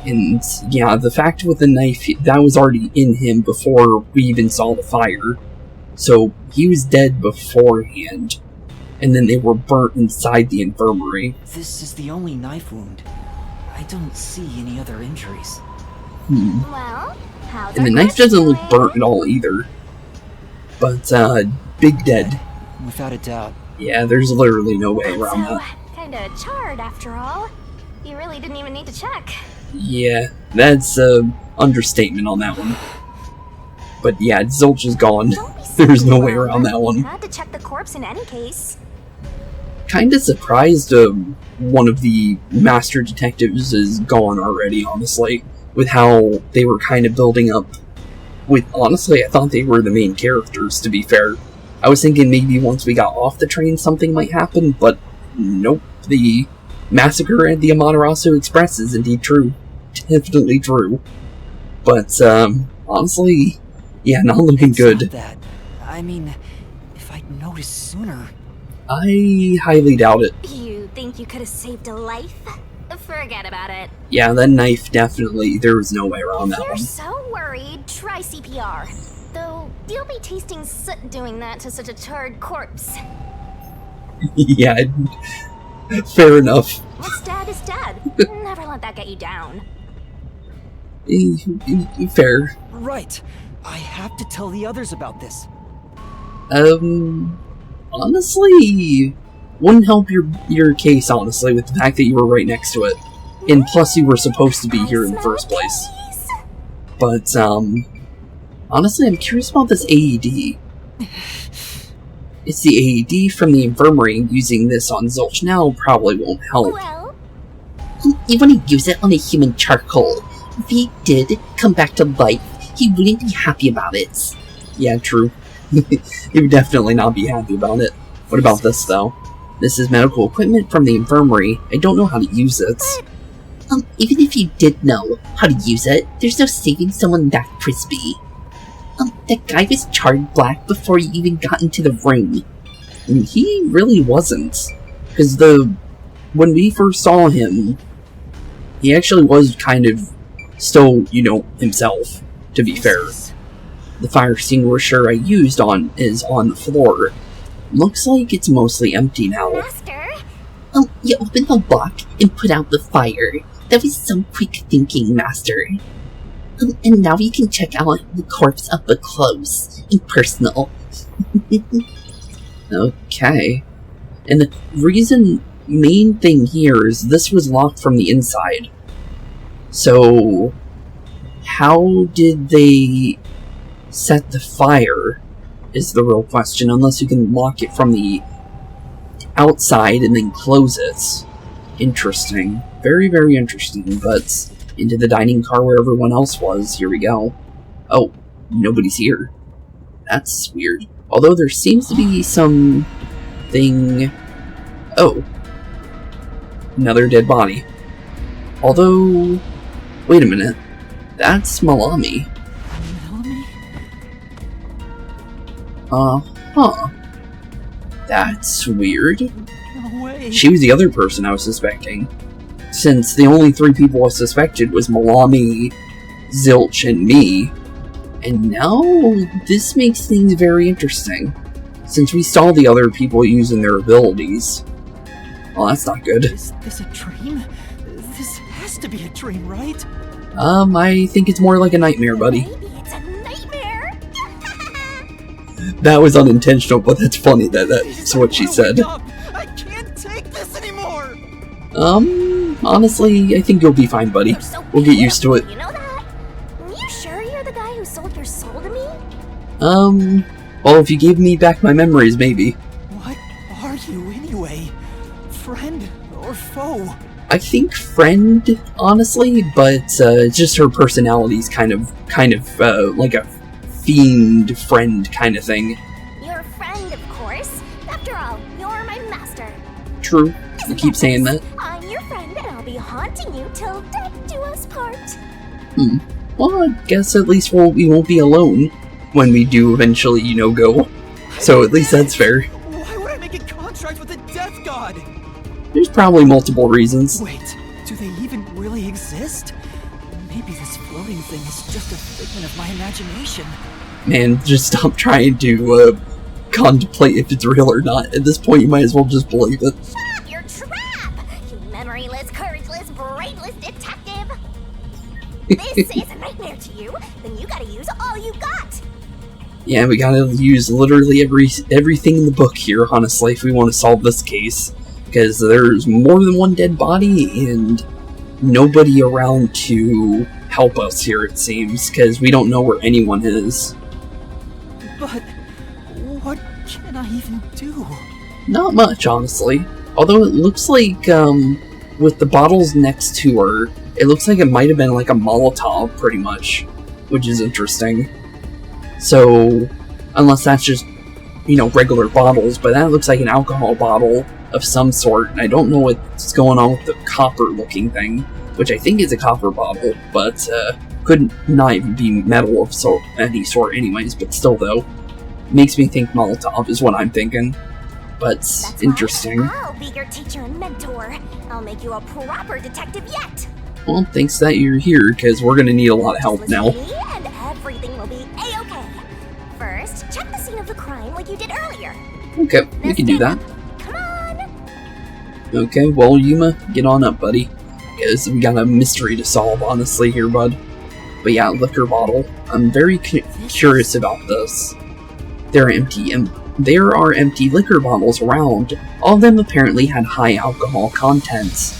Speaker 1: And yeah, the fact with the knife, that was already in him before we even saw the fire. So he was dead beforehand. And then they were burnt inside the infirmary.
Speaker 2: This is the only knife wound. I don't see any other injuries.
Speaker 4: Well, how's
Speaker 1: And the
Speaker 4: our
Speaker 1: knife
Speaker 4: quest
Speaker 1: doesn't look
Speaker 4: going?
Speaker 1: burnt at all either. But, big dead.
Speaker 2: Without a doubt.
Speaker 1: Yeah, there's literally no way around
Speaker 4: So,
Speaker 1: that.
Speaker 4: kinda charred after all. You really didn't even need to check.
Speaker 1: Yeah, that's understatement on that one. But yeah, Zilch is gone.
Speaker 4: Don't be silly,
Speaker 1: There's no way
Speaker 4: Mom.
Speaker 1: around that
Speaker 4: You
Speaker 1: one.
Speaker 4: had to check the corpse in any case.
Speaker 1: Kinda surprised one of the master detectives is gone already, honestly. With how they were kind of building up. Honestly, I thought they were the main characters, to be fair. I was thinking maybe once we got off the train something might happen, but nope. The massacre at the Amaterasu Express is indeed true. Definitely true. But, honestly, yeah, not looking
Speaker 2: It's
Speaker 1: good.
Speaker 2: not that. I mean, if I'd noticed sooner.
Speaker 1: I highly doubt it.
Speaker 4: You think you could have saved a life? Forget about it.
Speaker 1: Yeah, that knife definitely, there was no way around
Speaker 4: If
Speaker 1: that
Speaker 4: you're
Speaker 1: one.
Speaker 4: so worried, try CPR. Though, you'll be tasting soot doing that to such a charred corpse.
Speaker 1: Yeah, fair enough.
Speaker 4: What's dad is dad. Never let that get you down.
Speaker 1: Fair.
Speaker 2: Right. I have to tell the others about this.
Speaker 1: Honestly, wouldn't help your case, honestly, with the fact that you were right next to it. And plus you were supposed to be here in the first place. But, honestly, I'm curious about this AED. It's the AED from the infirmary, and using this on Zilch now probably won't help.
Speaker 4: Well,
Speaker 5: You want to use it on a human charcoal. If he did come back to life, he wouldn't be happy about it.
Speaker 1: Yeah, true. He would definitely not be happy about it. What about this, though? This is medical equipment from the infirmary. I don't know how to use it.
Speaker 5: Even if you did know how to use it, there's no saving someone that crispy. That guy was charred black before he even got into the room.
Speaker 1: And he really wasn't. Because when we first saw him, he actually was kind of still, himself, to be fair. The fire extinguisher I used is on the floor. Looks like it's mostly empty now.
Speaker 4: Master,
Speaker 5: You opened the lock and put out the fire. That was some quick thinking, Master. And now you can check out the corpse up close and personal.
Speaker 1: Okay. And the main thing here is this was locked from the inside. So, how did they set the fire is the real question, unless you can lock it from the outside and then close it. Interesting. Very, very interesting, but into the dining car where everyone else was. Here we go. Oh, nobody's here. That's weird. Although there seems to be something... Oh. Another dead body. Although... Wait a minute. That's Malami.
Speaker 2: Melanie?
Speaker 1: Huh. That's weird.
Speaker 2: No way.
Speaker 1: She was the other person I was suspecting. since the only 3 people I suspected was Malami, Zilch, and me. And now, this makes things very interesting, since we saw the other people using their abilities. Well, that's not good.
Speaker 2: Is this a dream? This has to be a dream, right?
Speaker 1: I think it's more like a nightmare, buddy.
Speaker 4: Maybe it's a nightmare.
Speaker 1: That was unintentional, but that's funny that that's what she said.
Speaker 2: I can't take this anymore.
Speaker 1: Honestly, I think you'll be fine, buddy.
Speaker 4: You're so
Speaker 1: We'll get used to it.
Speaker 4: You know that? You sure you're the guy who sold your soul to me?
Speaker 1: Well, if you gave me back my memories, maybe.
Speaker 2: What are you anyway? Friend or foe?
Speaker 1: I think friend, honestly, but just her personality's kind of like a fiend friend kind of thing.
Speaker 4: You're a friend, of course. After all, you're my master.
Speaker 1: True. You keep saying that.
Speaker 4: I'm your friend, and I'll be haunting you till death do us part.
Speaker 1: Well, I guess at least we won't be alone when we do eventually, go. So at least that's fair.
Speaker 2: Why would I make a contract with the death god?
Speaker 1: There's probably multiple reasons.
Speaker 2: Wait, do they even really exist? Maybe this floating thing is just a figment of my imagination.
Speaker 1: Man, just stop trying to contemplate if it's real or not. At this point, you might as well just believe it.
Speaker 4: Shut up, you're trap! You memoryless, courageless, brainless detective! This is a nightmare to you, then you gotta use all you got!
Speaker 1: Yeah, we gotta use literally everything in the book here, honestly, if we want to solve this case. Because there's more than one dead body, and nobody around to help us here, it seems, because we don't know where anyone is.
Speaker 2: But what can I even do?
Speaker 1: Not much, honestly. Although it looks like, with the bottles next to her, it looks like it might have been like a Molotov, pretty much, which is interesting. So, unless that's just, regular bottles, but that looks like an alcohol bottle of some sort, and I don't know what's going on with the copper-looking thing, which I think is a copper bottle, but could not even be metal of any sort anyways, but still though. Makes me think Molotov is what I'm thinking. But
Speaker 4: That's
Speaker 1: interesting.
Speaker 4: Right. I'll be your teacher and mentor. I'll make you a proper detective yet.
Speaker 1: Well, thanks that you're here, because we're gonna need a lot of help
Speaker 4: Just
Speaker 1: now.
Speaker 4: listen to me and everything will be a-okay. First, check the scene of the crime like you did earlier.
Speaker 1: Okay, we can do that.
Speaker 4: Come on!
Speaker 1: Okay, well, Yuma, get on up, buddy. Because we got a mystery to solve, honestly, here, bud. But yeah, liquor bottle. I'm very curious about this. There are empty liquor bottles around. All of them apparently had high alcohol contents.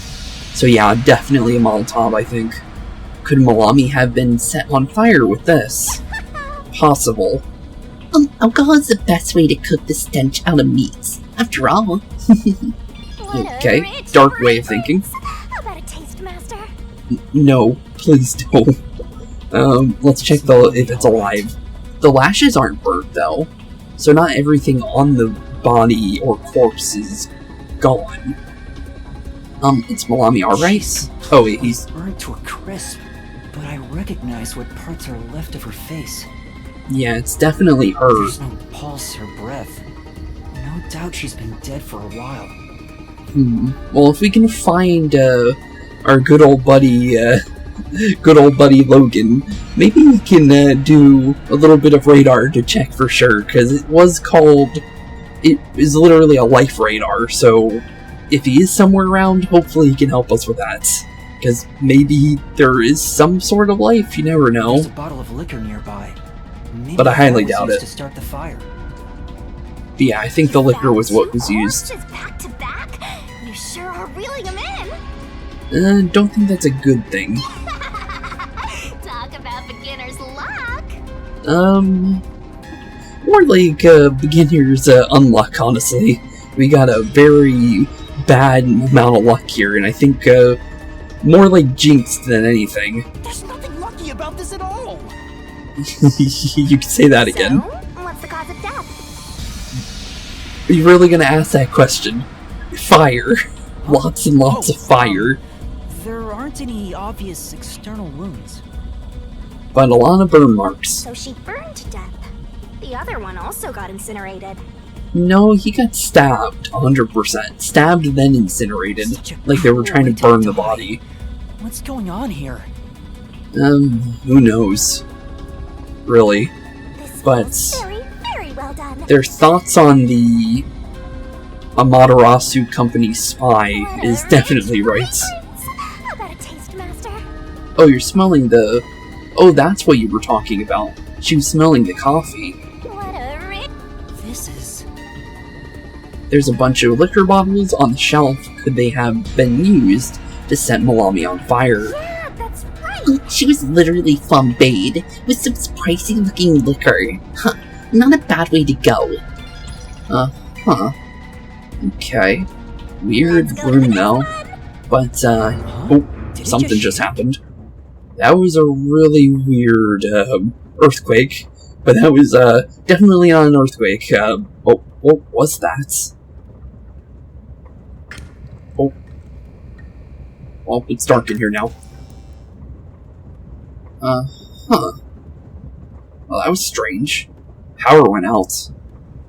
Speaker 1: So yeah, definitely a Molotov, I think. Could Malami have been set on fire with this? Possible.
Speaker 5: Alcohol is the best way to cook the stench out of meats. After all.
Speaker 1: Okay, dark way of thinking.
Speaker 4: How about a taste, master?
Speaker 1: No, please don't. Let's check if it's alive. The lashes aren't burnt, though. So not everything on the body or corpse is gone. It's Malami alright? Oh wait, he's...
Speaker 2: burned to a crisp, but I recognize what parts are left of her face.
Speaker 1: Yeah, it's definitely her.
Speaker 2: There's no pulse or breath. No doubt she's been dead for a while.
Speaker 1: Well, if we can find, our good old buddy Logan, maybe we can, do a little bit of radar to check for sure, because it is literally a life radar, so if he is somewhere around, hopefully he can help us with that. Because maybe there is some sort of life, you never know.
Speaker 2: There's a bottle of liquor nearby. Maybe
Speaker 1: But I highly
Speaker 2: that was
Speaker 1: doubt
Speaker 2: used
Speaker 1: it.
Speaker 2: to start the fire.
Speaker 1: But yeah, I think the liquor was what was used.
Speaker 4: Corpses back to back? You sure are reeling them in.
Speaker 1: Don't think that's a good thing.
Speaker 4: Talk about beginner's luck.
Speaker 1: More like, beginner's, unluck, honestly. We got a very bad amount of luck here, and I think, more like jinxed than anything.
Speaker 2: There's nothing lucky about this at all!
Speaker 1: You can say that again.
Speaker 4: So, what's the cause of death?
Speaker 1: Are you really gonna ask that question? Fire. Lots and lots of fire.
Speaker 2: There aren't any obvious external wounds.
Speaker 1: But a lot of burn marks.
Speaker 4: So she burned to death. The other one also got incinerated.
Speaker 1: No, he got stabbed, 100%. Stabbed, then incinerated. Like they were trying to burn the body.
Speaker 2: What's going on here?
Speaker 1: Who knows? Really. But
Speaker 4: Very well done.
Speaker 1: their thoughts on the Amaterasu company spy is definitely right.
Speaker 4: How about a taste, Master?
Speaker 1: Oh, you're smelling the... Oh, that's what you were talking about. She was smelling the coffee.
Speaker 4: What a rich...
Speaker 2: This is...
Speaker 1: There's a bunch of liquor bottles on the shelf. Could they have been used to set Malami on fire?
Speaker 4: Yeah, that's right.
Speaker 5: She was literally flambéed with some pricey looking liquor. Huh, not a bad way to go.
Speaker 1: Huh. Okay. Weird room though. But, oh, something just happened. That was a really weird, earthquake. But that was, definitely not an earthquake. What was that? Oh. Well, it's dark in here now. Huh. Well, that was strange. Power went out.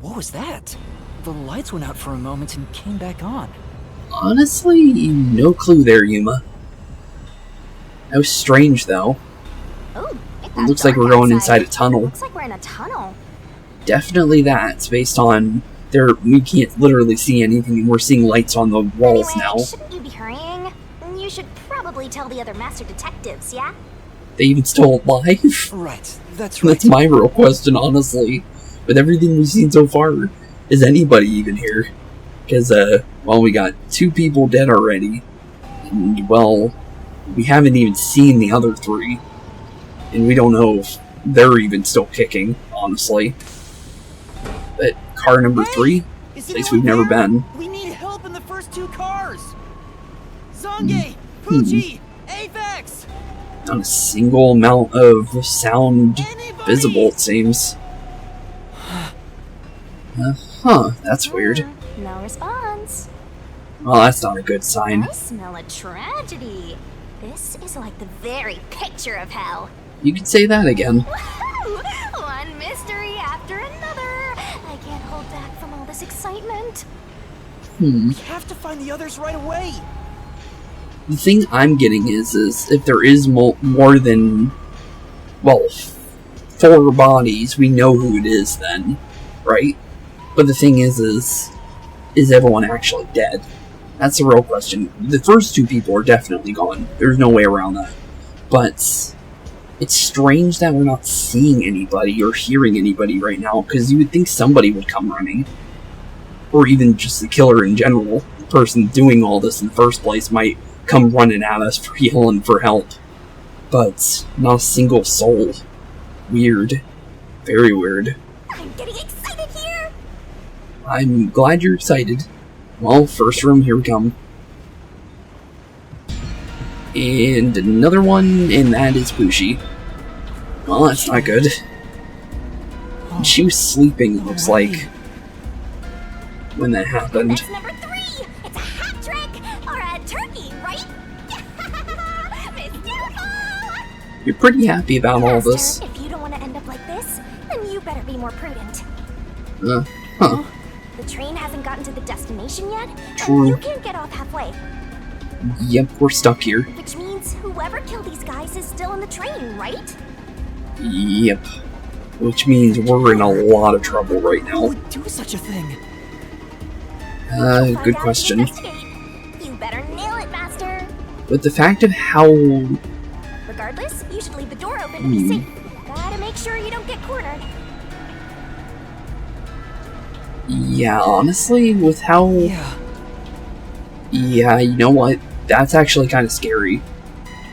Speaker 2: What was that? The lights went out for a moment and came back on.
Speaker 1: Honestly, no clue there, Yuma. That was strange, though.
Speaker 4: Oh,
Speaker 1: It looks like we're going inside a tunnel.
Speaker 4: Looks like we're in a tunnel.
Speaker 1: Definitely that's based on we can't literally see anything, and we're seeing lights on the walls
Speaker 4: Anyway,
Speaker 1: now.
Speaker 4: shouldn't you be hurrying? You should probably tell the other master detectives, yeah?
Speaker 1: They even still alive?
Speaker 2: Right, that's right.
Speaker 1: That's my real question, honestly. With everything we've seen so far, is anybody even here? Because, well, we got 2 people dead already. And, well, we haven't even seen the other 3. And we don't know if they're even still kicking, honestly. But car number 3? Place we've never been.
Speaker 2: We need help in the first 2 cars! Zange! Pucci! Apex!
Speaker 1: Not a single amount of sound visible, it seems. That's weird.
Speaker 4: No response.
Speaker 1: Well, that's not a good sign.
Speaker 4: I smell a tragedy. This is like the very picture of hell.
Speaker 1: You could say that again.
Speaker 4: One mystery after another. I can't hold back from all this excitement.
Speaker 2: We have to find the others right away!
Speaker 1: The thing I'm getting is if there is more than, well, 4 bodies, we know who it is then, right? But the thing is everyone actually dead? That's the real question. The first 2 people are definitely gone. There's no way around that. But it's strange that we're not seeing anybody or hearing anybody right now, because you would think somebody would come running. Or even just the killer in general. The person doing all this in the first place might come running at us for yelling for help. But not a single soul. Weird. Very weird.
Speaker 4: I'm getting excited here.
Speaker 1: I'm glad you're excited. Well, first room, here we come. And another one, and that is Pucci. Well, that's not good. She was sleeping, it looks like, when that happened.
Speaker 4: That's number 3. It's a hat trick or a turkey, right? Mystical.
Speaker 1: You're pretty happy about all this.
Speaker 4: Master, if you don't want to end up like this, then you better be more prudent. The train hasn't gotten to the destination yet,
Speaker 1: True.
Speaker 4: and you can't get off halfway.
Speaker 1: Yep, we're stuck here.
Speaker 4: Which means whoever killed these guys is still on the train, right?
Speaker 1: Yep. Which means we're in a lot of trouble right
Speaker 2: Who
Speaker 1: now.
Speaker 2: would do such a thing?
Speaker 4: Find
Speaker 1: Good
Speaker 4: out
Speaker 1: question.
Speaker 4: and investigate. You better nail it, Master.
Speaker 1: But the fact of how...
Speaker 4: Regardless, you should leave the door open to be safe. Gotta make sure you don't get cornered.
Speaker 1: Yeah, honestly, with how...
Speaker 2: Yeah.
Speaker 1: Yeah, you know what? That's actually kind of scary.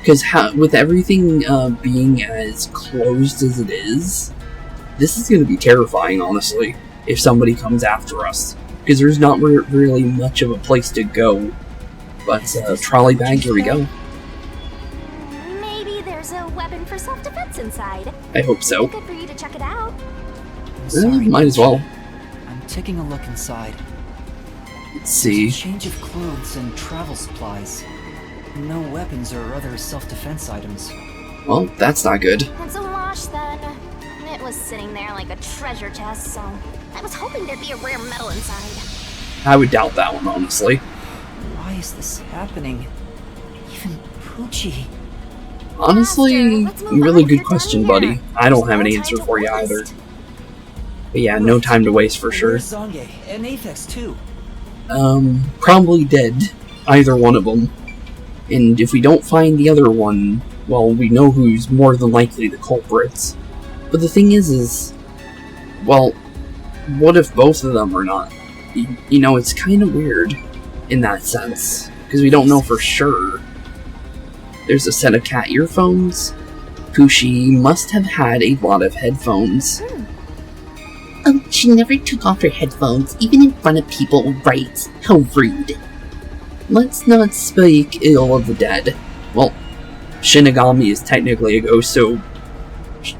Speaker 1: Because with everything being as closed as it is, this is going to be terrifying, honestly, if somebody comes after us. Because there's not really much of a place to go. But, trolley bag, here we go.
Speaker 4: Maybe there's a weapon for self-defense inside.
Speaker 1: I hope so.
Speaker 4: Good for you to check it out.
Speaker 2: Sorry,
Speaker 1: Might as well.
Speaker 2: I'm taking a look inside.
Speaker 1: Let's see.
Speaker 2: Change of clothes and travel supplies. No weapons or other self-defense items.
Speaker 1: Well, that's not good.
Speaker 4: It's a wash then. It was sitting there like a treasure chest, so I was hoping there'd be a rare metal inside.
Speaker 1: I would doubt that one, honestly.
Speaker 2: Why is this happening? Even Poochie.
Speaker 1: Honestly,
Speaker 4: Master, let's move
Speaker 1: really
Speaker 4: on if
Speaker 1: good
Speaker 4: you're
Speaker 1: question,
Speaker 4: done
Speaker 1: buddy.
Speaker 4: here.
Speaker 1: I don't
Speaker 4: There's
Speaker 1: have
Speaker 4: no
Speaker 1: an
Speaker 4: time
Speaker 1: answer
Speaker 4: to
Speaker 1: for you
Speaker 4: waste.
Speaker 1: either. But yeah, no time to waste for sure.
Speaker 2: Where's Zange and Aphex too?
Speaker 1: Probably dead. Either one of them. And if we don't find the other one, well, we know who's more than likely the culprits. But the thing is, well, what if both of them are not? You know, it's kind of weird in that sense, because we don't know for sure. There's a set of cat earphones. Poochie must have had a lot of headphones.
Speaker 5: Oh, she never took off her headphones, even in front of people, right? How rude.
Speaker 1: Let's not speak ill of the dead. Well, Shinigami is technically a ghost, so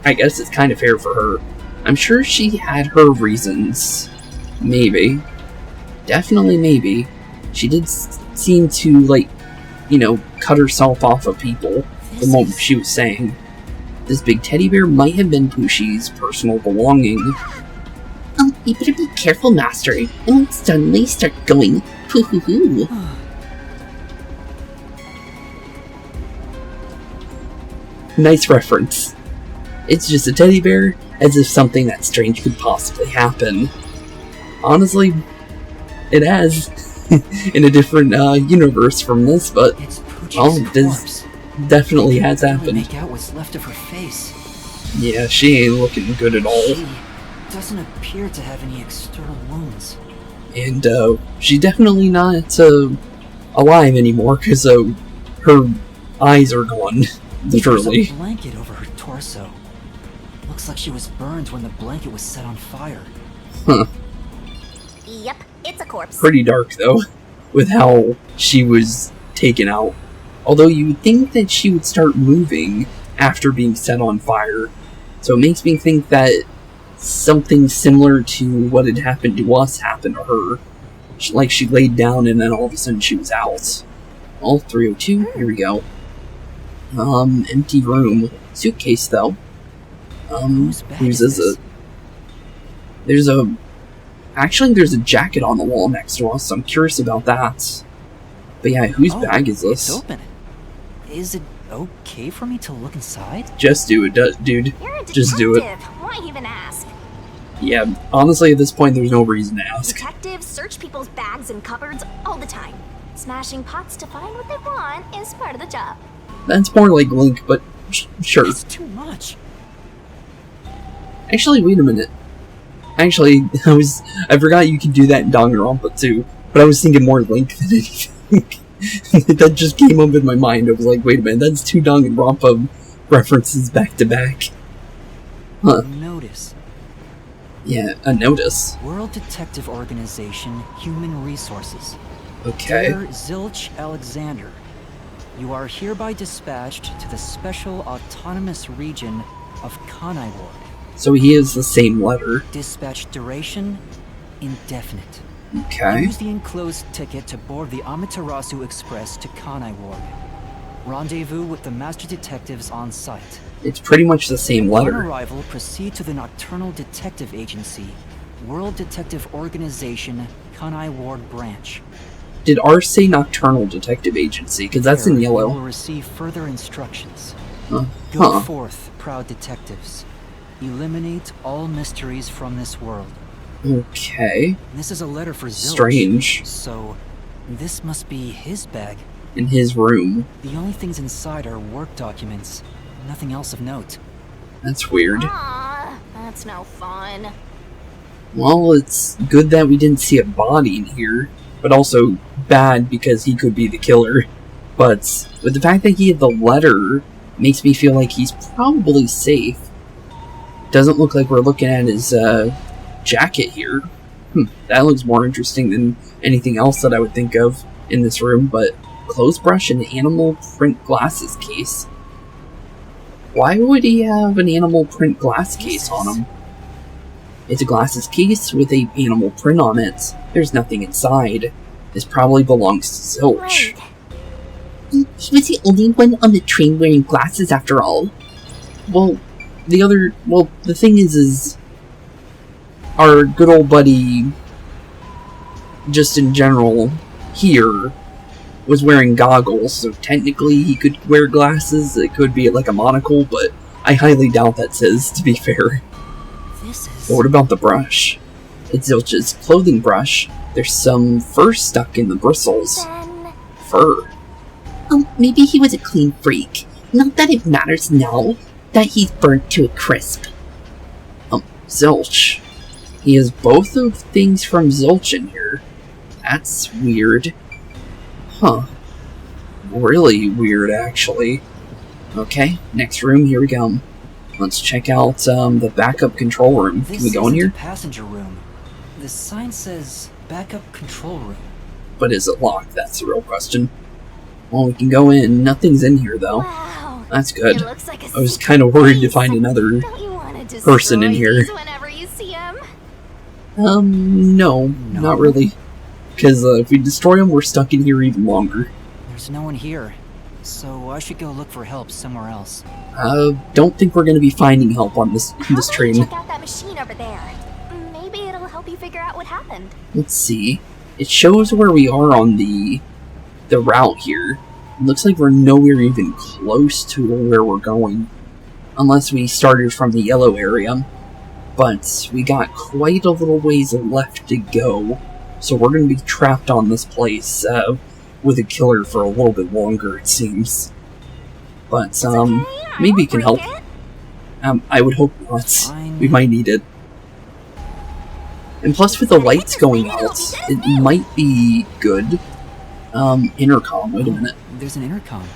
Speaker 1: I guess it's kind of fair for her. I'm sure she had her reasons. Maybe. Definitely maybe. She did seem to, like, you know, cut herself off of people the moment she was saying. This big teddy bear might have been Poochie's personal belonging.
Speaker 5: Oh, you better be careful, Master. I won't suddenly start going poo-hoo-hoo.
Speaker 1: Nice reference. It's just a teddy bear, as if something that strange could possibly happen. Honestly, it has, in a different universe from this, but
Speaker 2: It's Poochie's
Speaker 1: well, this
Speaker 2: corpse.
Speaker 1: definitely has
Speaker 2: Barely
Speaker 1: happened.
Speaker 2: Make out what's left of her face.
Speaker 1: Yeah, she ain't looking good at all.
Speaker 2: She doesn't appear to have any external wounds.
Speaker 1: And she's definitely not alive anymore, because her eyes are gone, literally.
Speaker 2: There's a blanket over her torso. Looks like she was burned when the blanket was set on fire.
Speaker 1: Huh.
Speaker 4: Yep, it's a corpse.
Speaker 1: Pretty dark, though, with how she was taken out. Although you would think that she would start moving after being set on fire. So it makes me think that something similar to what had happened to us happened to her. Like she laid down and then all of a sudden she was out. All 302, here we go. Empty room. Suitcase, though.
Speaker 2: Whose bag
Speaker 1: Whose
Speaker 2: is
Speaker 1: is it? Actually, there's a jacket on the wall next to us, so I'm curious about that. But yeah, whose bag is
Speaker 2: It's
Speaker 1: this?
Speaker 2: open. Is it okay for me to look inside?
Speaker 1: Just do it, dude.
Speaker 4: You're a detective.
Speaker 1: Just do it.
Speaker 4: Why even ask?
Speaker 1: Yeah, honestly, at this point, there's no reason to ask.
Speaker 4: Detectives search people's bags and cupboards all the time. Smashing pots to find what they want is part of the job.
Speaker 1: That's more like Link, but sure.
Speaker 2: It's too much.
Speaker 1: Actually, wait a minute. Actually, I forgot you could do that in Danganronpa too, but I was thinking more Link than anything. That just came up in my mind. I was like, wait a minute, that's two Danganronpa references back to back. Huh.
Speaker 2: Notice.
Speaker 1: Yeah, a notice.
Speaker 2: World Detective Organization, Human Resources.
Speaker 1: Okay.
Speaker 2: Dear Zilch Alexander, you are hereby dispatched to the Special Autonomous Region of Kanai Ward.
Speaker 1: So he is the same letter.
Speaker 2: Dispatch duration, indefinite.
Speaker 1: Okay.
Speaker 2: Use the enclosed ticket to board the Amaterasu Express to Kanai Ward. Rendezvous with the Master Detectives on site.
Speaker 1: It's pretty much the same
Speaker 2: On
Speaker 1: letter.
Speaker 2: arrival, proceed to the Nocturnal Detective Agency, World Detective Organization, Kanai Ward Branch.
Speaker 1: Did ours say Nocturnal Detective Agency? Because that's in
Speaker 2: Here, You will
Speaker 1: yellow.
Speaker 2: receive further instructions.
Speaker 1: Huh.
Speaker 2: Go forth, proud detectives. Eliminate all mysteries from this world.
Speaker 1: Okay.
Speaker 2: This is a letter for Zilch.
Speaker 1: Strange.
Speaker 2: So, this must be his bag.
Speaker 1: In his room.
Speaker 2: The only things inside are work documents. Nothing else of note.
Speaker 1: That's weird.
Speaker 4: Aww, that's no fun.
Speaker 1: Well, it's good that we didn't see a body in here, but also bad because he could be the killer. But with the fact that he had the letter, makes me feel like he's probably safe. Doesn't look like we're looking at his jacket here. That looks more interesting than anything else that I would think of in this room, but clothes brush and animal print glasses case. Why would he have an animal print glass case on him? It's a glasses case with a animal print on it. There's nothing inside. This probably belongs to Zilch.
Speaker 4: Right.
Speaker 5: He was the only one on the train wearing glasses after all.
Speaker 1: Well, the thing is our good old buddy, just in general, here, was wearing goggles, so technically he could wear glasses. It could be like a monocle, but I highly doubt that's his, to be fair. But what about the brush? It's Zilch's clothing brush. There's some fur stuck in the bristles. Fur.
Speaker 5: Oh, maybe he was a clean freak. Not that it matters now that he's burnt to a crisp.
Speaker 1: Zilch. He has both of things from Zilch in here. That's weird. Huh. Really weird, actually. Okay, next room, here we go. Let's check out the backup control room. Can we go in here?
Speaker 2: This is the passenger room. The sign says backup control room.
Speaker 1: But is it locked? That's the real question. Well, we can go in. Nothing's in here, though.
Speaker 4: Wow.
Speaker 1: That's good.
Speaker 4: It looks like a
Speaker 1: I was kind of worried to find another
Speaker 4: Don't you want to
Speaker 1: person in here.
Speaker 4: Whenever you see him?
Speaker 1: No, not really. Because if we destroy them, we're stuck in here even longer.
Speaker 2: There's no one here, so I should go look for help somewhere else.
Speaker 1: Don't think we're going to be finding help on this train.
Speaker 4: Check out that machine over there. Maybe it'll help you figure out what happened.
Speaker 1: Let's see. It shows where we are on the route here. It looks like we're nowhere even close to where we're going. Unless we started from the yellow area. But we got quite a little ways left to go. So we're going to be trapped on this place with a killer for a little bit longer, it seems. But, maybe it can help. I would hope not.
Speaker 2: Fine.
Speaker 1: We might need it. And plus, with the lights going out, it might be good. Intercom, wait a minute.
Speaker 2: There's an intercom.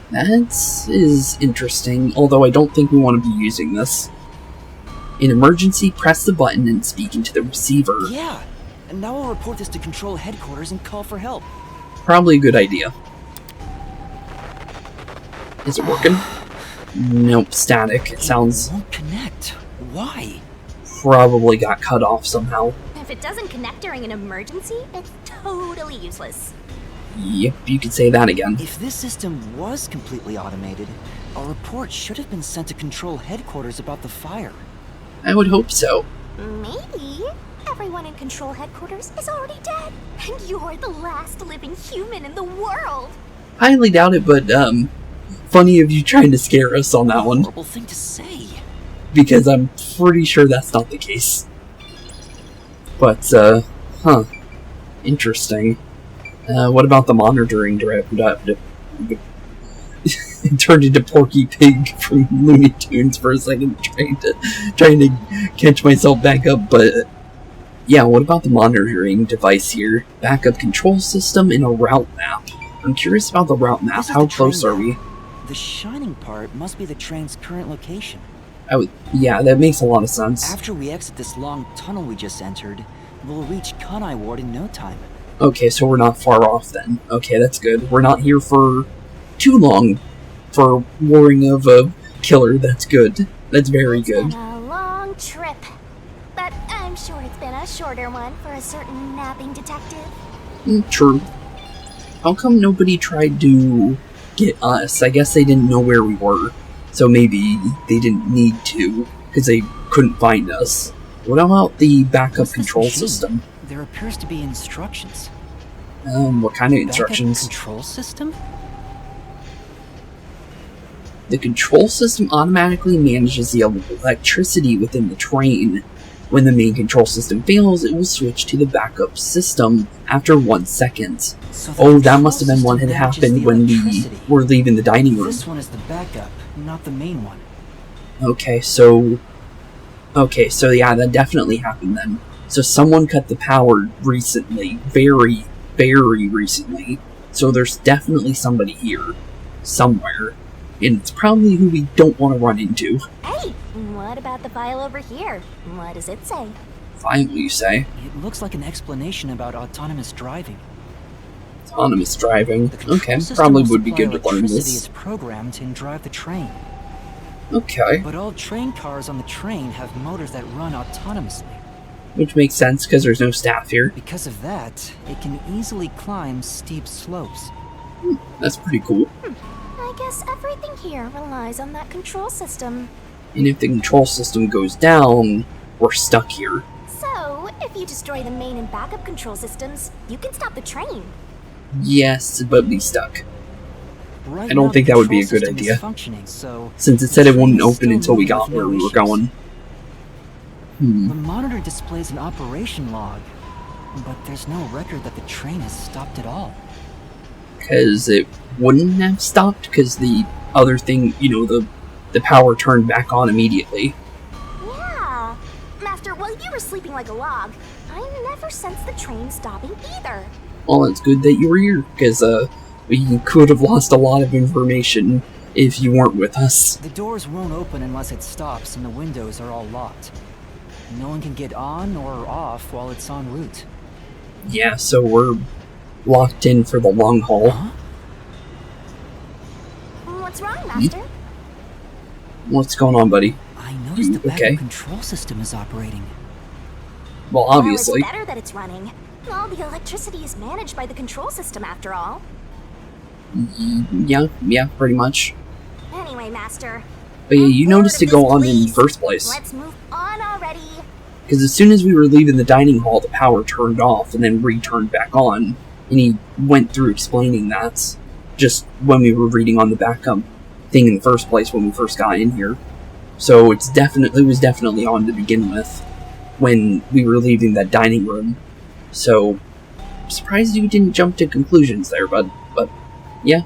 Speaker 1: That is interesting, although I don't think we want to be using this. In emergency, press the button and speak into the receiver.
Speaker 2: Yeah, and now I'll report this to control headquarters and call for help.
Speaker 1: Probably a good idea. Is it working? Nope, static. It sounds...
Speaker 2: It won't connect. Why?
Speaker 1: Probably got cut off somehow.
Speaker 4: If it doesn't connect during an emergency, it's totally useless.
Speaker 1: Yep, you could say that again.
Speaker 2: If this system was completely automated, a report should have been sent to control headquarters about the fire.
Speaker 1: I would hope so.
Speaker 4: Maybe. Everyone in control headquarters is already dead, and you're the last living human in the world.
Speaker 1: Highly doubt it, but, funny of you trying to scare us on that one.
Speaker 2: Horrible thing to say.
Speaker 1: Because I'm pretty sure that's not the case. But, huh. Interesting. What about the monitoring directive? It turned into Porky Pig from Looney Tunes for a second, trying to catch myself back up, but yeah, what about the monitoring device here? Backup control system and a route map. I'm curious about the route map. How close are we?
Speaker 2: The shining part must be the train's current location.
Speaker 1: Yeah, that makes a lot of sense.
Speaker 2: After we exit this long tunnel we just entered, we'll reach Kanai Ward in no time.
Speaker 1: Okay, so we're not far off then. Okay, that's good. We're not here for too long for warring of a killer. That's good. That's very good.
Speaker 4: It's been a long trip, but I'm sure it's been a shorter one for a certain napping detective.
Speaker 1: True. How come nobody tried to get us? I guess they didn't know where we were, so maybe they didn't need to, because they couldn't find us. What about the backup control system?
Speaker 2: There appears to be instructions.
Speaker 1: What kind of instructions?
Speaker 2: Backup control system?
Speaker 1: The control system automatically manages the electricity within the train. When the main control system fails, it will switch to the backup system after 1 second.
Speaker 2: So
Speaker 1: that must have been what had happened when we were leaving the dining room.
Speaker 2: This one is the backup, not the main one.
Speaker 1: Okay, so yeah, that definitely happened then. So someone cut the power recently, very, very recently. So there's definitely somebody here, somewhere. And it's probably who we don't want to run into.
Speaker 4: Hey, what about the file over here? What does it say?
Speaker 1: File, you say?
Speaker 2: It looks like an explanation about autonomous driving.
Speaker 1: Autonomous driving.
Speaker 2: The control
Speaker 1: Okay,
Speaker 2: system
Speaker 1: probably
Speaker 2: will
Speaker 1: would be
Speaker 2: supply
Speaker 1: good to learn
Speaker 2: electricity
Speaker 1: this.
Speaker 2: is programmed to drive the train.
Speaker 1: Okay,
Speaker 2: But all train cars on the train have motors that run autonomously.
Speaker 1: which makes sense because there's no staff here.
Speaker 2: Because of that, it can easily climb steep slopes.
Speaker 1: That's pretty cool.
Speaker 4: I guess everything here relies on that control system.
Speaker 1: And if the control system goes down, we're stuck here.
Speaker 4: So, if you destroy the main and backup control systems, you can stop the train.
Speaker 1: Yes, but be stuck.
Speaker 2: Right
Speaker 1: I don't
Speaker 2: now,
Speaker 1: think
Speaker 2: the
Speaker 1: that would be a
Speaker 2: control
Speaker 1: good
Speaker 2: system is
Speaker 1: idea.
Speaker 2: functioning, so
Speaker 1: Since it
Speaker 2: the
Speaker 1: said it
Speaker 2: train
Speaker 1: wouldn't
Speaker 2: is
Speaker 1: open
Speaker 2: still
Speaker 1: until we
Speaker 2: moving
Speaker 1: got
Speaker 2: with
Speaker 1: where
Speaker 2: no
Speaker 1: we were
Speaker 2: issues.
Speaker 1: going.
Speaker 2: The monitor displays an operation log, but there's no record that the train has stopped at all.
Speaker 1: Because it wouldn't have stopped, because the other thing, the power turned back on immediately.
Speaker 4: Yeah. Master, while you were sleeping like a log, I never sensed the train stopping either.
Speaker 1: Well, it's good that you were here, because we could have lost a lot of information if you weren't with us.
Speaker 2: The doors won't open unless it stops, and the windows are all locked. No one can get on or off while it's en route.
Speaker 1: Yeah, so we're locked in for the long haul.
Speaker 2: Huh?
Speaker 4: What's wrong, Master?
Speaker 1: What's going on, buddy?
Speaker 2: I noticed the backup
Speaker 1: Okay.
Speaker 2: control system is operating.
Speaker 1: Well, obviously.
Speaker 4: Well, it's better that it's running. All the electricity is managed by the control system, after all.
Speaker 1: Yeah, pretty much.
Speaker 4: Anyway, Master.
Speaker 1: But yeah, you
Speaker 4: I'm bored
Speaker 1: noticed to
Speaker 4: of
Speaker 1: go
Speaker 4: this
Speaker 1: on in the
Speaker 4: place.
Speaker 1: first place.
Speaker 4: Let's move on already.
Speaker 1: Because as soon as we were leaving the dining hall, the power turned off and then returned back on. And he went through explaining that just when we were reading on the backup thing in the first place when we first got in here. So it was definitely on to begin with when we were leaving that dining room. So I'm surprised you didn't jump to conclusions there, but yeah,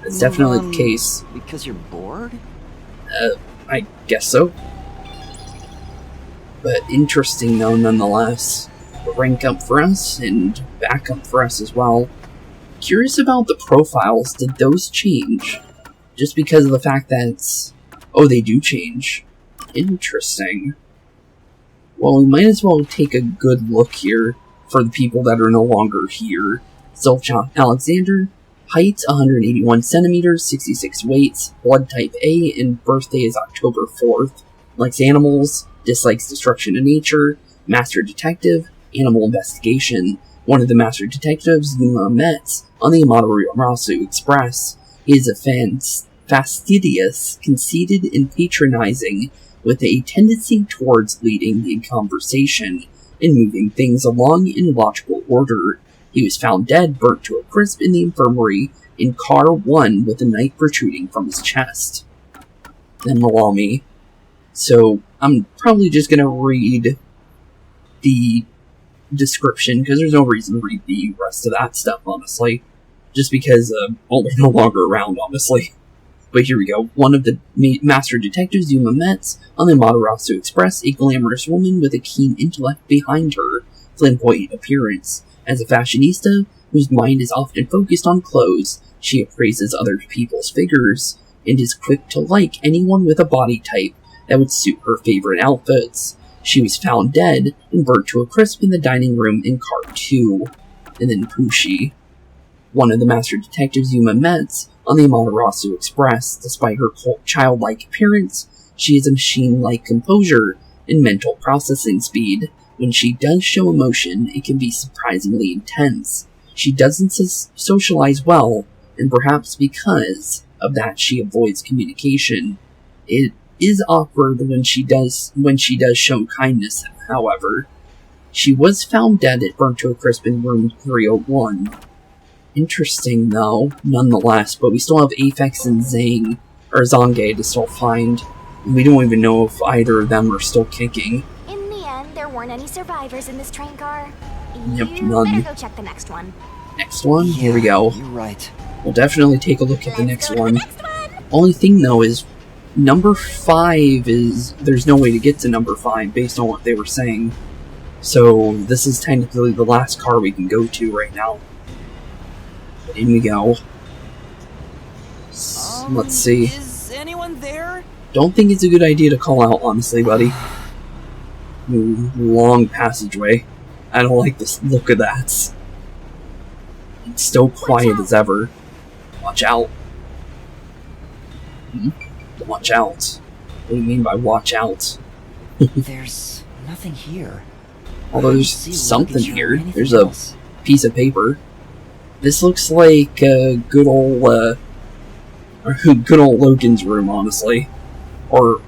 Speaker 1: that's definitely the case.
Speaker 2: Because you're bored?
Speaker 1: I guess so. But interesting though, nonetheless. Rank up for us, and back up for us as well. Curious about the profiles, did those change? Just because of the fact that they do change. Interesting. Well, we might as well take a good look here for the people that are no longer here. Zolchon Alexander, height 181 centimeters, 66 weights, blood type A, and birthday is October 4th. Likes animals, dislikes destruction in nature, master detective, animal investigation. One of the master detectives, Yuma met on the Amaterasu Express, is fastidious, conceited, and patronizing, with a tendency towards leading in conversation and moving things along in logical order. He was found dead, burnt to a crisp in the infirmary in car 1 with a knife protruding from his chest. Then allow me. So I'm probably just gonna read the description, because there's no reason to read the rest of that stuff, honestly. Just because, they're no longer around, honestly. But here we go. One of the master detectives Yuma met on the Amaterasu Express, a glamorous woman with a keen intellect behind her flamboyant appearance. As a fashionista, whose mind is often focused on clothes, she appraises other people's figures, and is quick to like anyone with a body type that would suit her favorite outfits. She was found dead and burnt to a crisp in the dining room in car 2. And then Pushi. One of the master detectives Yuma met on the Amaterasu Express. Despite her childlike appearance, she has a machine-like composure and mental processing speed. When she does show emotion, it can be surprisingly intense. She doesn't socialize well, and perhaps because of that she avoids communication. It is awkward when she does show kindness, however. She was found dead at burnt to a crisp in room 301. Interesting though, nonetheless, but we still have Aphex and Zange to still find. And we don't even know if either of them are still kicking.
Speaker 4: In the end, there weren't any survivors in this train car.
Speaker 1: Yep,
Speaker 4: You
Speaker 1: none.
Speaker 4: better go check the next one.
Speaker 1: Next one? Here we go.
Speaker 2: You're right.
Speaker 1: We'll definitely take a look at the
Speaker 4: Let's
Speaker 1: next
Speaker 4: go to
Speaker 1: one.
Speaker 4: the next one!
Speaker 1: Only thing though is, number 5 is, there's no way to get to number 5 based on what they were saying. So this is technically the last car we can go to right now. In we go. Let's see.
Speaker 2: Is anyone there?
Speaker 1: Don't think it's a good idea to call out, honestly, buddy. Ooh, long passageway. I don't like the look of that. It's still quiet as ever. Watch out. Watch out. What do you mean by watch out?
Speaker 2: There's nothing here.
Speaker 1: Although there's
Speaker 2: See
Speaker 1: something
Speaker 2: luggage or
Speaker 1: here.
Speaker 2: anything
Speaker 1: There's a
Speaker 2: else.
Speaker 1: piece of paper. This looks like good old Logan's room, honestly. Or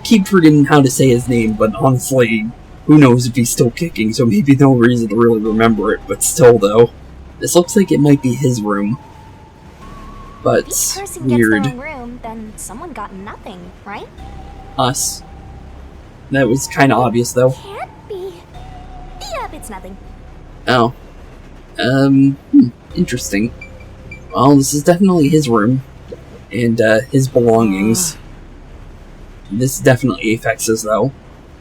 Speaker 1: keep forgetting how to say his name, but honestly, who knows if he's still kicking, so maybe no reason to really remember it, but still though. This looks like it might be his room. But,
Speaker 4: Each person
Speaker 1: weird.
Speaker 4: gets their own room, then someone got nothing, right?
Speaker 1: Us. That was kinda obvious though.
Speaker 4: Can't be. Yep, it's nothing.
Speaker 1: Oh. Interesting. Well, this is definitely his room. And, his belongings. This is definitely Aphex's, though.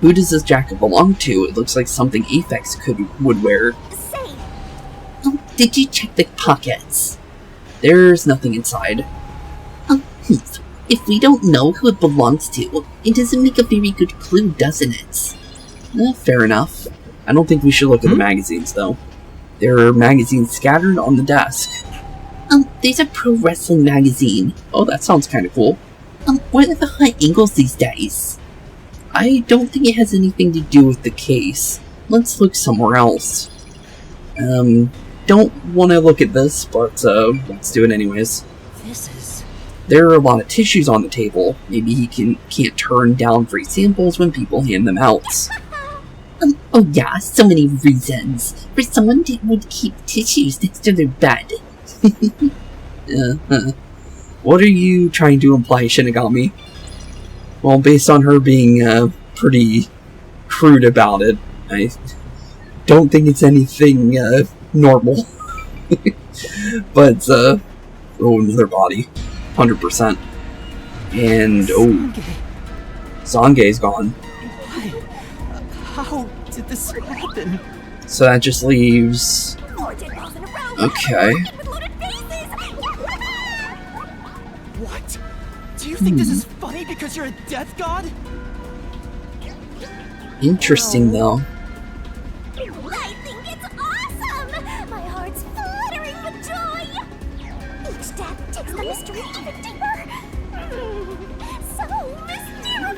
Speaker 1: Who does this jacket belong to? It looks like something Aphex would wear.
Speaker 4: Say,
Speaker 5: Oh, did you check the pockets?
Speaker 1: There's nothing inside.
Speaker 5: Oh, if we don't know who it belongs to, it doesn't make a very good clue, doesn't it?
Speaker 1: Fair enough. I don't think we should look at the magazines, though. There are magazines scattered on the desk.
Speaker 5: There's a pro wrestling magazine.
Speaker 1: Oh, that sounds kind of cool.
Speaker 5: What are the high angles these days?
Speaker 1: I don't think it has anything to do with the case. Let's look somewhere else. Don't want to look at this, but, let's do it anyways.
Speaker 2: This is...
Speaker 1: There are a lot of tissues on the table. Maybe he can't turn down free samples when people hand them out.
Speaker 5: Oh yeah, so many reasons. For someone that would keep tissues next to their bed.
Speaker 1: What are you trying to imply, Shinigami? Well, based on her being, pretty crude about it, I don't think it's anything, normal. But, oh, another body. 100%. And, oh, Zange's gone.
Speaker 2: Why? How did this happen?
Speaker 1: So that just leaves... Okay.
Speaker 2: What? Do you think this is funny because you're a death god?
Speaker 1: Interesting, though.
Speaker 4: I think it's awesome! My heart's fluttering with joy! Each death takes the mystery even deeper. So mystical!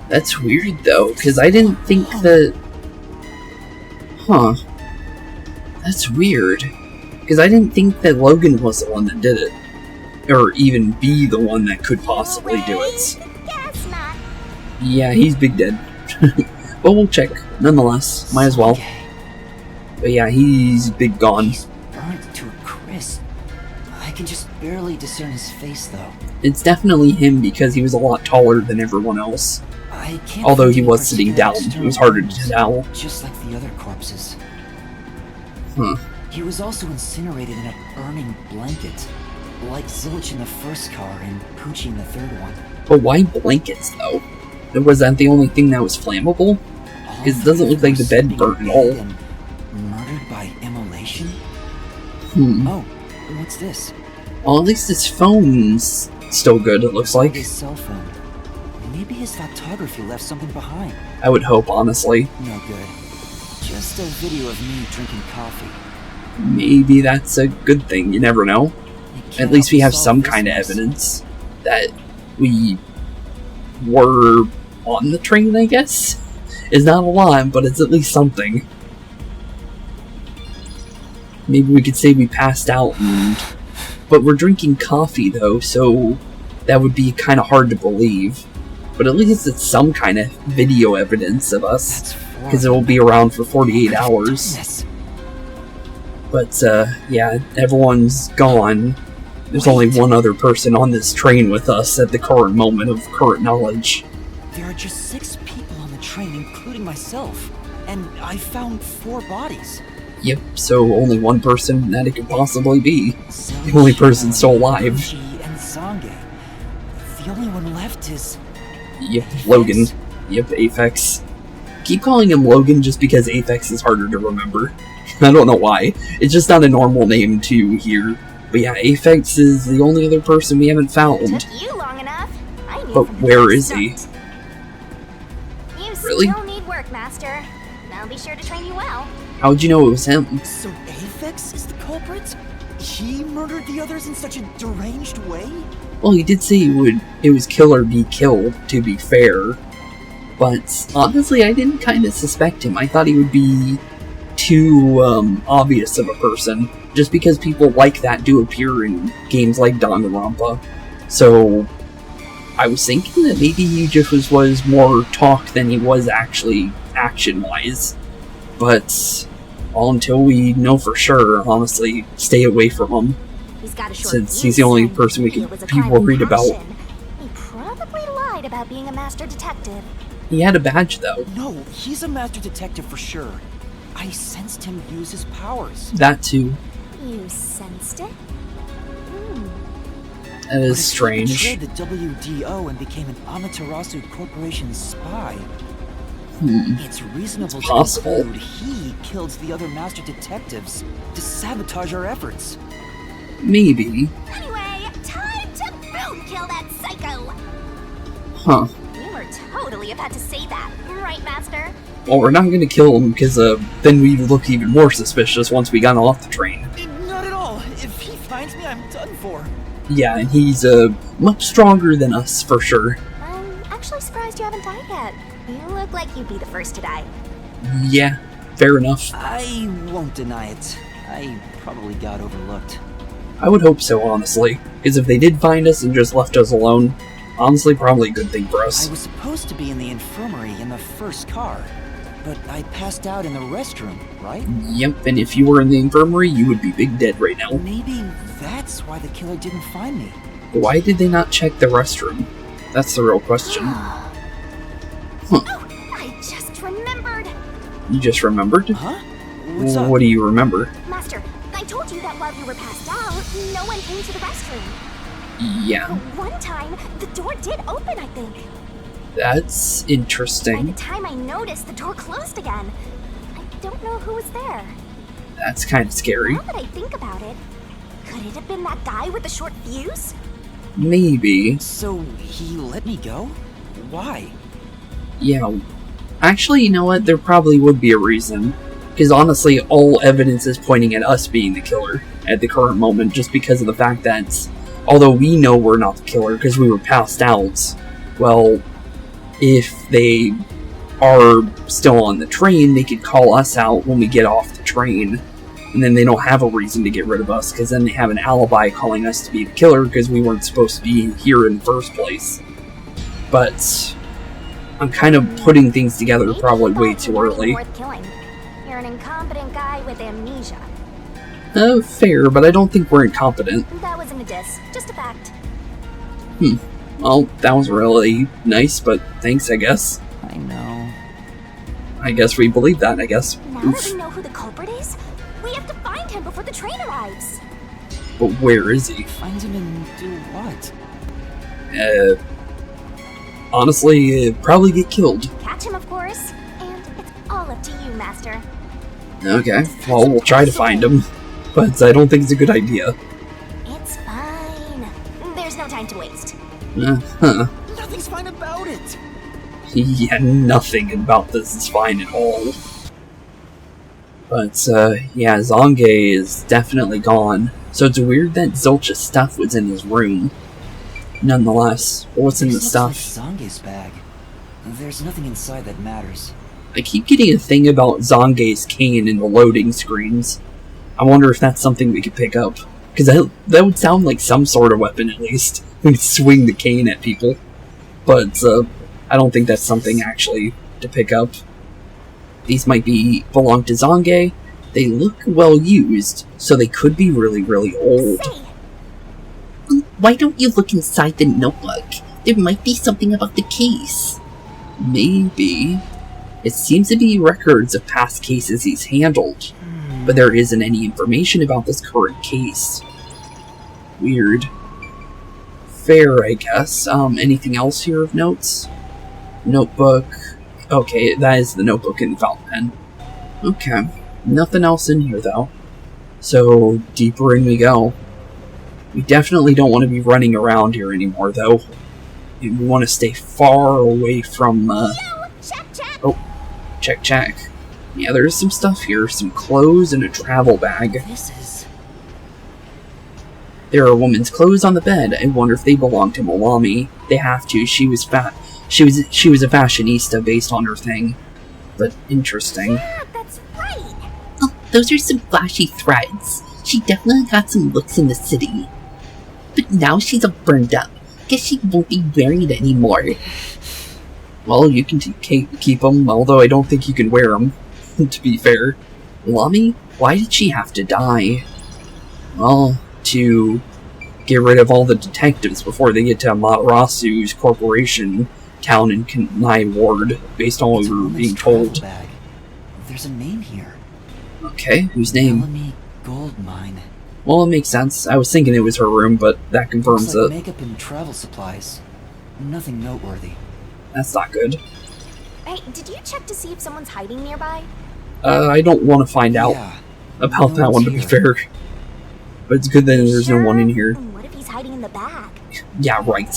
Speaker 1: That's weird, though, because I didn't think that... Huh. That's weird. Because I didn't think that Logan was the one that did it. Or even be the one that could possibly do it.
Speaker 4: Guess not.
Speaker 1: Yeah, he's big dead. But we'll check, nonetheless. Might as well. But yeah, he's big gone.
Speaker 2: He's burnt to a crisp. I can just barely discern his face, though.
Speaker 1: It's definitely him because he was a lot taller than everyone else.
Speaker 2: I can't
Speaker 1: Although
Speaker 2: think
Speaker 1: he
Speaker 2: of
Speaker 1: was sitting down,
Speaker 2: particular
Speaker 1: it was harder to
Speaker 2: external
Speaker 1: tell.
Speaker 2: Just like the other corpses.
Speaker 1: Huh.
Speaker 2: He was also incinerated in a burning blanket. Like Zilch in the first car and Poochie in the third one.
Speaker 1: But why blankets, though? Was that the only thing that was flammable? Because it doesn't look like the bed burnt at all.
Speaker 2: Murdered by immolation? Oh, what's this?
Speaker 1: Well, at least his phone's still good, it looks like.
Speaker 2: His cell phone. Maybe his photography left something behind.
Speaker 1: I would hope, honestly.
Speaker 2: No good. Just a video of me drinking coffee.
Speaker 1: Maybe that's a good thing, you never know. At least we have some kind of evidence that we were on the train, I guess? It's not a lot, but it's at least something. Maybe we could say we passed out But we're drinking coffee, though, so that would be kind of hard to believe. But at least it's some kind of video evidence of us, because it will be around for 48 hours. But, yeah, everyone's gone. There's only one other person on this train with us at the current moment of current knowledge.
Speaker 2: There are just 6 people on the train, including myself. And I found 4 bodies.
Speaker 1: Yep, so only one person that it could possibly be. The only person still alive.
Speaker 2: And Zange. The only one left is...
Speaker 1: Yep, Logan. Yep, Aphex. Keep calling him Logan just because Aphex is harder to remember. I don't know why. It's just not a normal name to hear. But yeah, Aphex is the only other person we haven't found.
Speaker 4: Took you long enough. I knew
Speaker 1: But
Speaker 4: from the
Speaker 1: where
Speaker 4: very
Speaker 1: is he?
Speaker 4: start. You
Speaker 1: Really?
Speaker 4: still need work, Master. I'll be sure to train you well.
Speaker 1: How'd you know it was him?
Speaker 2: So Aphex is the culprit? He murdered the others in such a deranged way?
Speaker 1: Well, he did say it was kill or be killed, to be fair. But honestly, I didn't kind of suspect him. I thought he would be too obvious of a person, just because people like that do appear in games like Danganronpa. So I was thinking that maybe he just was more talk than he was actually action-wise. But all until we know for sure, honestly, stay away from him.
Speaker 4: He's got a short
Speaker 1: Since he's the only person we can be worried about.
Speaker 4: He probably lied about being a master detective.
Speaker 1: He had a badge, though.
Speaker 2: No, he's a master detective for sure. I sensed him use his powers.
Speaker 1: That too.
Speaker 4: You sensed it?
Speaker 1: That is strange.
Speaker 2: He betrayed the WDO and became an Amaterasu Corporation spy. It's reasonable to conclude he killed the other master detectives to sabotage our efforts.
Speaker 1: Maybe.
Speaker 4: Anyway, time to boom kill that psycho!
Speaker 1: Huh.
Speaker 4: You were totally about to say that, right, Master?
Speaker 1: Well, we're not gonna kill him, because then we look even more suspicious once we got off the train.
Speaker 2: Not at all. If he finds me, I'm done for.
Speaker 1: Yeah, and he's much stronger than us, for sure.
Speaker 4: I'm actually surprised you haven't died yet. You look like you'd be the first to die.
Speaker 1: Yeah, fair enough.
Speaker 2: I won't deny it. I probably got overlooked.
Speaker 1: I would hope so, honestly. Because if they did find us and just left us alone, honestly, probably a good thing for us.
Speaker 2: I was supposed to be in the infirmary in the first car, but I passed out in the restroom, right?
Speaker 1: Yep, and if you were in the infirmary, you would be big dead right now.
Speaker 2: Maybe that's why the killer didn't find me.
Speaker 1: Why did they not check the restroom? That's the real question.
Speaker 4: Oh, I just remembered!
Speaker 1: You just remembered?
Speaker 2: Huh? What's up?
Speaker 1: What do you remember?
Speaker 4: Master, I told you that while you were passed out, no one came to the restroom.
Speaker 1: Yeah.
Speaker 4: One time, the door did open, I think.
Speaker 1: That's
Speaker 4: By the
Speaker 1: interesting.
Speaker 4: time I noticed, the door closed again. I don't know who was there.
Speaker 1: That's kind of scary.
Speaker 4: Now that I think about it, could it have been that guy with the short fuse?
Speaker 1: Maybe.
Speaker 2: So he let me go? Why?
Speaker 1: Yeah. Actually, you know what? There probably would be a reason. Because honestly, all evidence is pointing at us being the killer at the current moment, just because of the fact that, although we know we're not the killer because we were passed out, well, if they are still on the train, they could call us out when we get off the train, and then they don't have a reason to get rid of us, because then they have an alibi calling us to be the killer because we weren't supposed to be here in the first place. But I'm kind of putting things together
Speaker 4: Maybe
Speaker 1: probably
Speaker 4: he
Speaker 1: way
Speaker 4: thought
Speaker 1: too
Speaker 4: you weren't
Speaker 1: early.
Speaker 4: worth killing. You're an incompetent guy with amnesia.
Speaker 1: Fair, but I don't think we're incompetent.
Speaker 4: That wasn't a diss, just a fact.
Speaker 1: Well, that was really nice, but thanks, I guess.
Speaker 2: I know.
Speaker 1: I guess we believe that, I guess.
Speaker 4: Now that we know who the culprit is, we have to find him before the train arrives.
Speaker 1: But where is he?
Speaker 2: Find him and do what?
Speaker 1: Honestly, probably get killed.
Speaker 4: Catch him, of course. And it's all up to you, Master.
Speaker 1: Okay, well, we'll try to find him. But I don't think it's a good idea.
Speaker 4: It's fine. There's no time to waste.
Speaker 1: Huh.
Speaker 2: Nothing's fine about it.
Speaker 1: Yeah, nothing about this is fine at all. But, yeah, Zange is definitely gone. So it's weird that Zolch's stuff was in his room. Nonetheless, what's in the stuff?
Speaker 2: Zange's bag. There's nothing inside that matters.
Speaker 1: I keep getting a thing about Zange's cane in the loading screens. I wonder if that's something we could pick up. Because that would sound like some sort of weapon, at least. We could swing the cane at people. But, I don't think that's something actually to pick up. These might belong to Zange. They look well used, so they could be really, really old.
Speaker 4: Say,
Speaker 5: Why don't you look inside the notebook? There might be something about the case.
Speaker 1: Maybe. It seems to be records of past cases he's handled, but there isn't any information about this current case. Weird. Fair, I guess. Anything else here of notes? Notebook. Okay, that is the notebook in the fountain pen. Okay. Nothing else in here, though. So, deeper in we go. We definitely don't want to be running around here anymore, though. We want to stay far away from,
Speaker 4: check.
Speaker 1: Oh, check. Yeah, there's some stuff here. Some clothes and a travel bag.
Speaker 2: This is...
Speaker 1: There are women's clothes on the bed. I wonder if they belong to Malami. They have to. She was She was a fashionista based on her thing. But interesting.
Speaker 4: Yeah, that's right.
Speaker 5: Oh, those are some flashy threads. She definitely got some looks in the city. But now she's all burned up. guess she won't be worried anymore.
Speaker 1: Well, you can keep them, although I don't think you can wear them, to be fair. Lami, why did she have to die? Well, to get rid of all the detectives before they get to Amaterasu's corporation town in Kanai Ward, based on what we were being told.
Speaker 2: Bag. There's a name here.
Speaker 1: Okay, whose name?
Speaker 2: Bellamy Gold Mine.
Speaker 1: Well, it makes sense. I was thinking it was her room, but that confirms
Speaker 2: Looks like
Speaker 1: it.
Speaker 2: makeup and travel supplies. Nothing noteworthy.
Speaker 1: That's not good.
Speaker 4: Hey, did you check to see if someone's hiding nearby?
Speaker 1: I don't want to find out
Speaker 2: Yeah,
Speaker 1: about
Speaker 2: no
Speaker 1: that
Speaker 2: one's
Speaker 1: one, to be
Speaker 2: here.
Speaker 1: fair. But it's good that there's no one in here.
Speaker 4: And what if he's hiding in the bag?
Speaker 1: Yeah, right.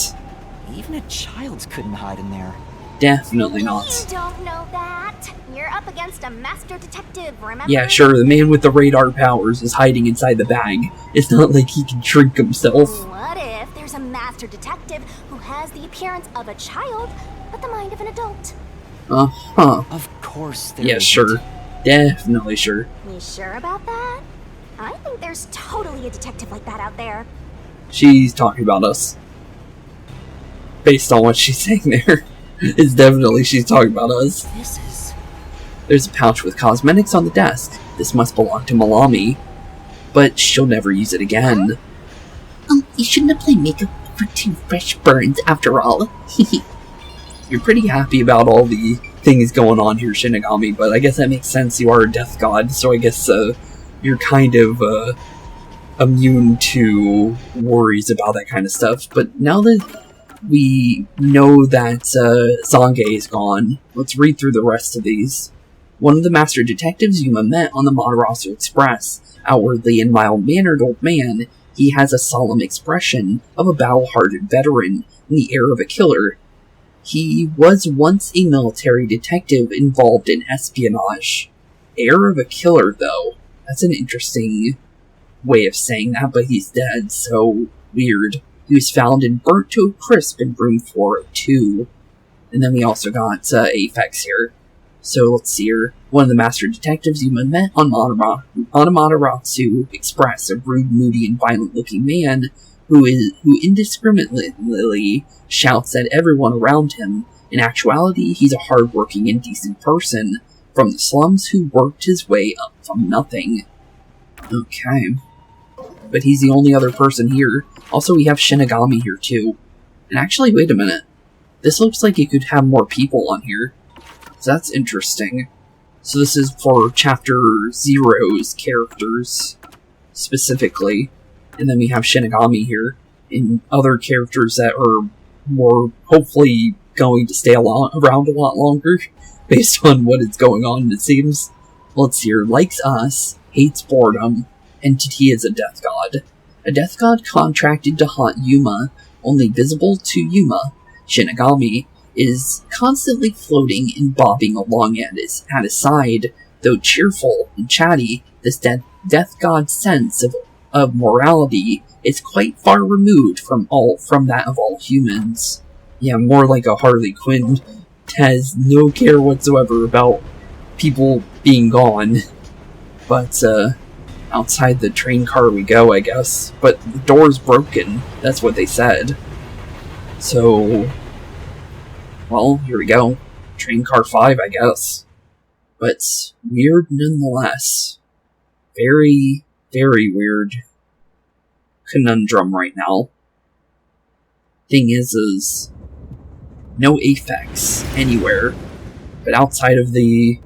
Speaker 2: Even a child couldn't hide in there.
Speaker 1: Definitely not.
Speaker 4: You don't know that. You're up against a master detective, remember?
Speaker 1: Yeah, sure, the man with the radar powers is hiding inside the bag. It's not like he can shrink himself.
Speaker 4: What if there's a master detective who has the appearance of a child, but the mind of an adult?
Speaker 1: Uh-huh.
Speaker 2: Of course there
Speaker 1: Yeah,
Speaker 2: isn't.
Speaker 1: sure. Definitely sure.
Speaker 4: You sure about that? I think there's totally a detective like that out there.
Speaker 1: She's talking about us. Based on what she's saying there. It's definitely she's talking about us.
Speaker 2: This is...
Speaker 1: There's a pouch with cosmetics on the desk. This must belong to Malami. But she'll never use it again.
Speaker 5: You shouldn't apply makeup for 2 fresh burns after all.
Speaker 1: You're pretty happy about all the things going on here, Shinigami, but I guess that makes sense. You are a death god, so I guess you're kind of immune to worries about that kind of stuff. But now that we know that Zange is gone, let's read through the rest of these. One of the master detectives Yuma met on the Amaterasu Express. Outwardly a mild-mannered old man, he has a solemn expression of a battle-hardened veteran and the air of a killer. He was once a military detective involved in espionage. Air of a killer, though. That's an interesting way of saying that, but he's dead, so weird. He was found and burnt to a crisp in room 402. And then we also got Aphex here. So let's see here. One of the master detectives you met on Amaterasu Express, a rude, moody, and violent-looking man who indiscriminately shouts at everyone around him. In actuality, he's a hard-working and decent person from the slums who worked his way up from nothing. Okay. But he's the only other person here. Also, we have Shinigami here, too. And actually, wait a minute. This looks like it could have more people on here. So that's interesting. So this is for Chapter 0's characters, specifically. And then we have Shinigami here, and other characters that are more, hopefully, going to stay around a lot longer, based on what is going on, it seems. Let's see here. Likes us, hates boredom, entity is a death god. A death god contracted to haunt Yuma, only visible to Yuma. Shinigami is constantly floating and bobbing along at his side. Though cheerful and chatty, this death god's sense of morality is quite far removed from that of all humans. Yeah, more like a Harley Quinn. Has no care whatsoever about people being gone. But, outside the train car we go, I guess. But the door's broken. That's what they said. So, well, here we go. Train car 5, I guess. But weird nonetheless. Very, very weird conundrum right now. Thing is no Aphex anywhere. But outside of the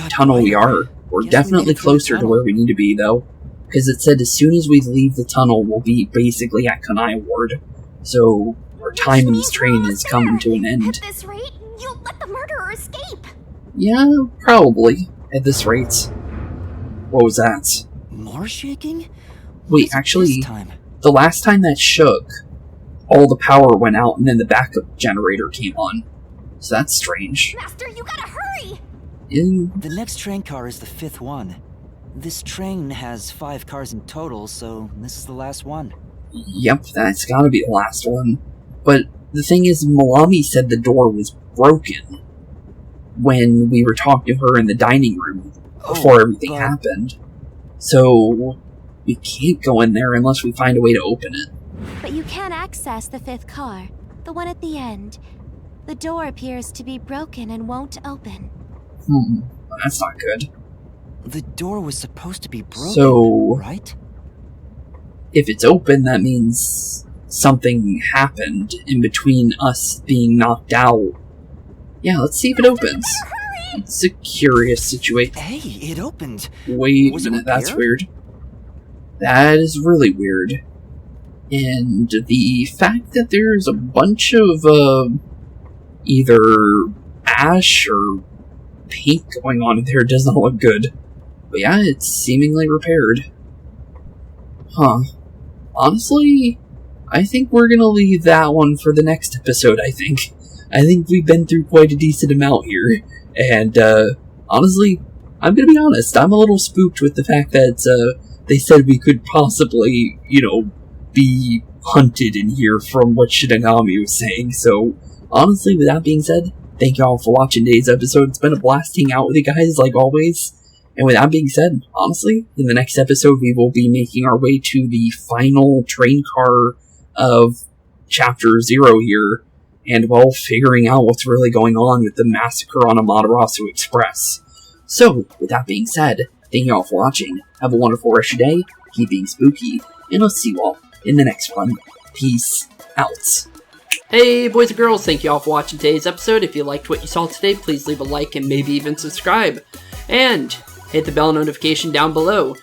Speaker 1: tunnel we are. We're definitely closer to where we need to be, though. Because it said as soon as we leave the tunnel, we'll be basically at Kanai Ward. So, our time in this train is coming to an end.
Speaker 4: At this rate, you'll let the murderer escape.
Speaker 1: Yeah, probably. At this rate. What was that?
Speaker 2: More shaking?
Speaker 1: Wait,
Speaker 2: What's
Speaker 1: actually,
Speaker 2: this time?
Speaker 1: the last time that shook, all the power went out and then the backup generator came on. So that's strange.
Speaker 4: Master, you gotta hurry!
Speaker 2: The next train car is the 5th one. This train has 5 cars in total, so this is the last one.
Speaker 1: Yep, that's gotta be the last one. But the thing is, Malami said the door was broken when we were talking to her in the dining room before everything happened. So, we can't go in there unless we find a way to open it.
Speaker 4: But you can access the 5th car, the one at the end. The door appears to be broken and won't open.
Speaker 1: That's not good.
Speaker 2: The door was supposed to be broken,
Speaker 1: So,
Speaker 2: right?
Speaker 1: if it's open, that means something happened in between us being knocked out. Yeah, let's see if it opens. It's a curious situation.
Speaker 2: Hey, it opened.
Speaker 1: Wait
Speaker 2: Was
Speaker 1: a
Speaker 2: it
Speaker 1: minute, that's
Speaker 2: repaired?
Speaker 1: weird. That is really weird. And the fact that there's a bunch of, either ash or paint going on in there does not look good. But yeah, it's seemingly repaired. Huh. Honestly, I think we're gonna leave that one for the next episode, I think. I think we've been through quite a decent amount here. And, honestly, I'm gonna be honest, I'm a little spooked with the fact that, they said we could possibly, be hunted in here from what Shinigami was saying. So, honestly, with that being said, thank y'all for watching today's episode. It's been a blast hanging out with you guys, like always. And with that being said, honestly, in the next episode, we will be making our way to the final train car of Chapter 0 here, and, well, figuring out what's really going on with the massacre on Amaterasu Express. So, with that being said, thank y'all for watching. Have a wonderful rest of your day, keep being spooky, and I'll see you all in the next one. Peace out. Hey boys and girls, thank you all for watching today's episode. If you liked what you saw today, please leave a like and maybe even subscribe. And hit the bell notification down below.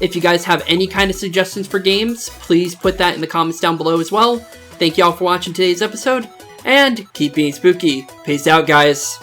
Speaker 1: If you guys have any kind of suggestions for games, please put that in the comments down below as well. Thank you all for watching today's episode, and keep being spooky. Peace out, guys.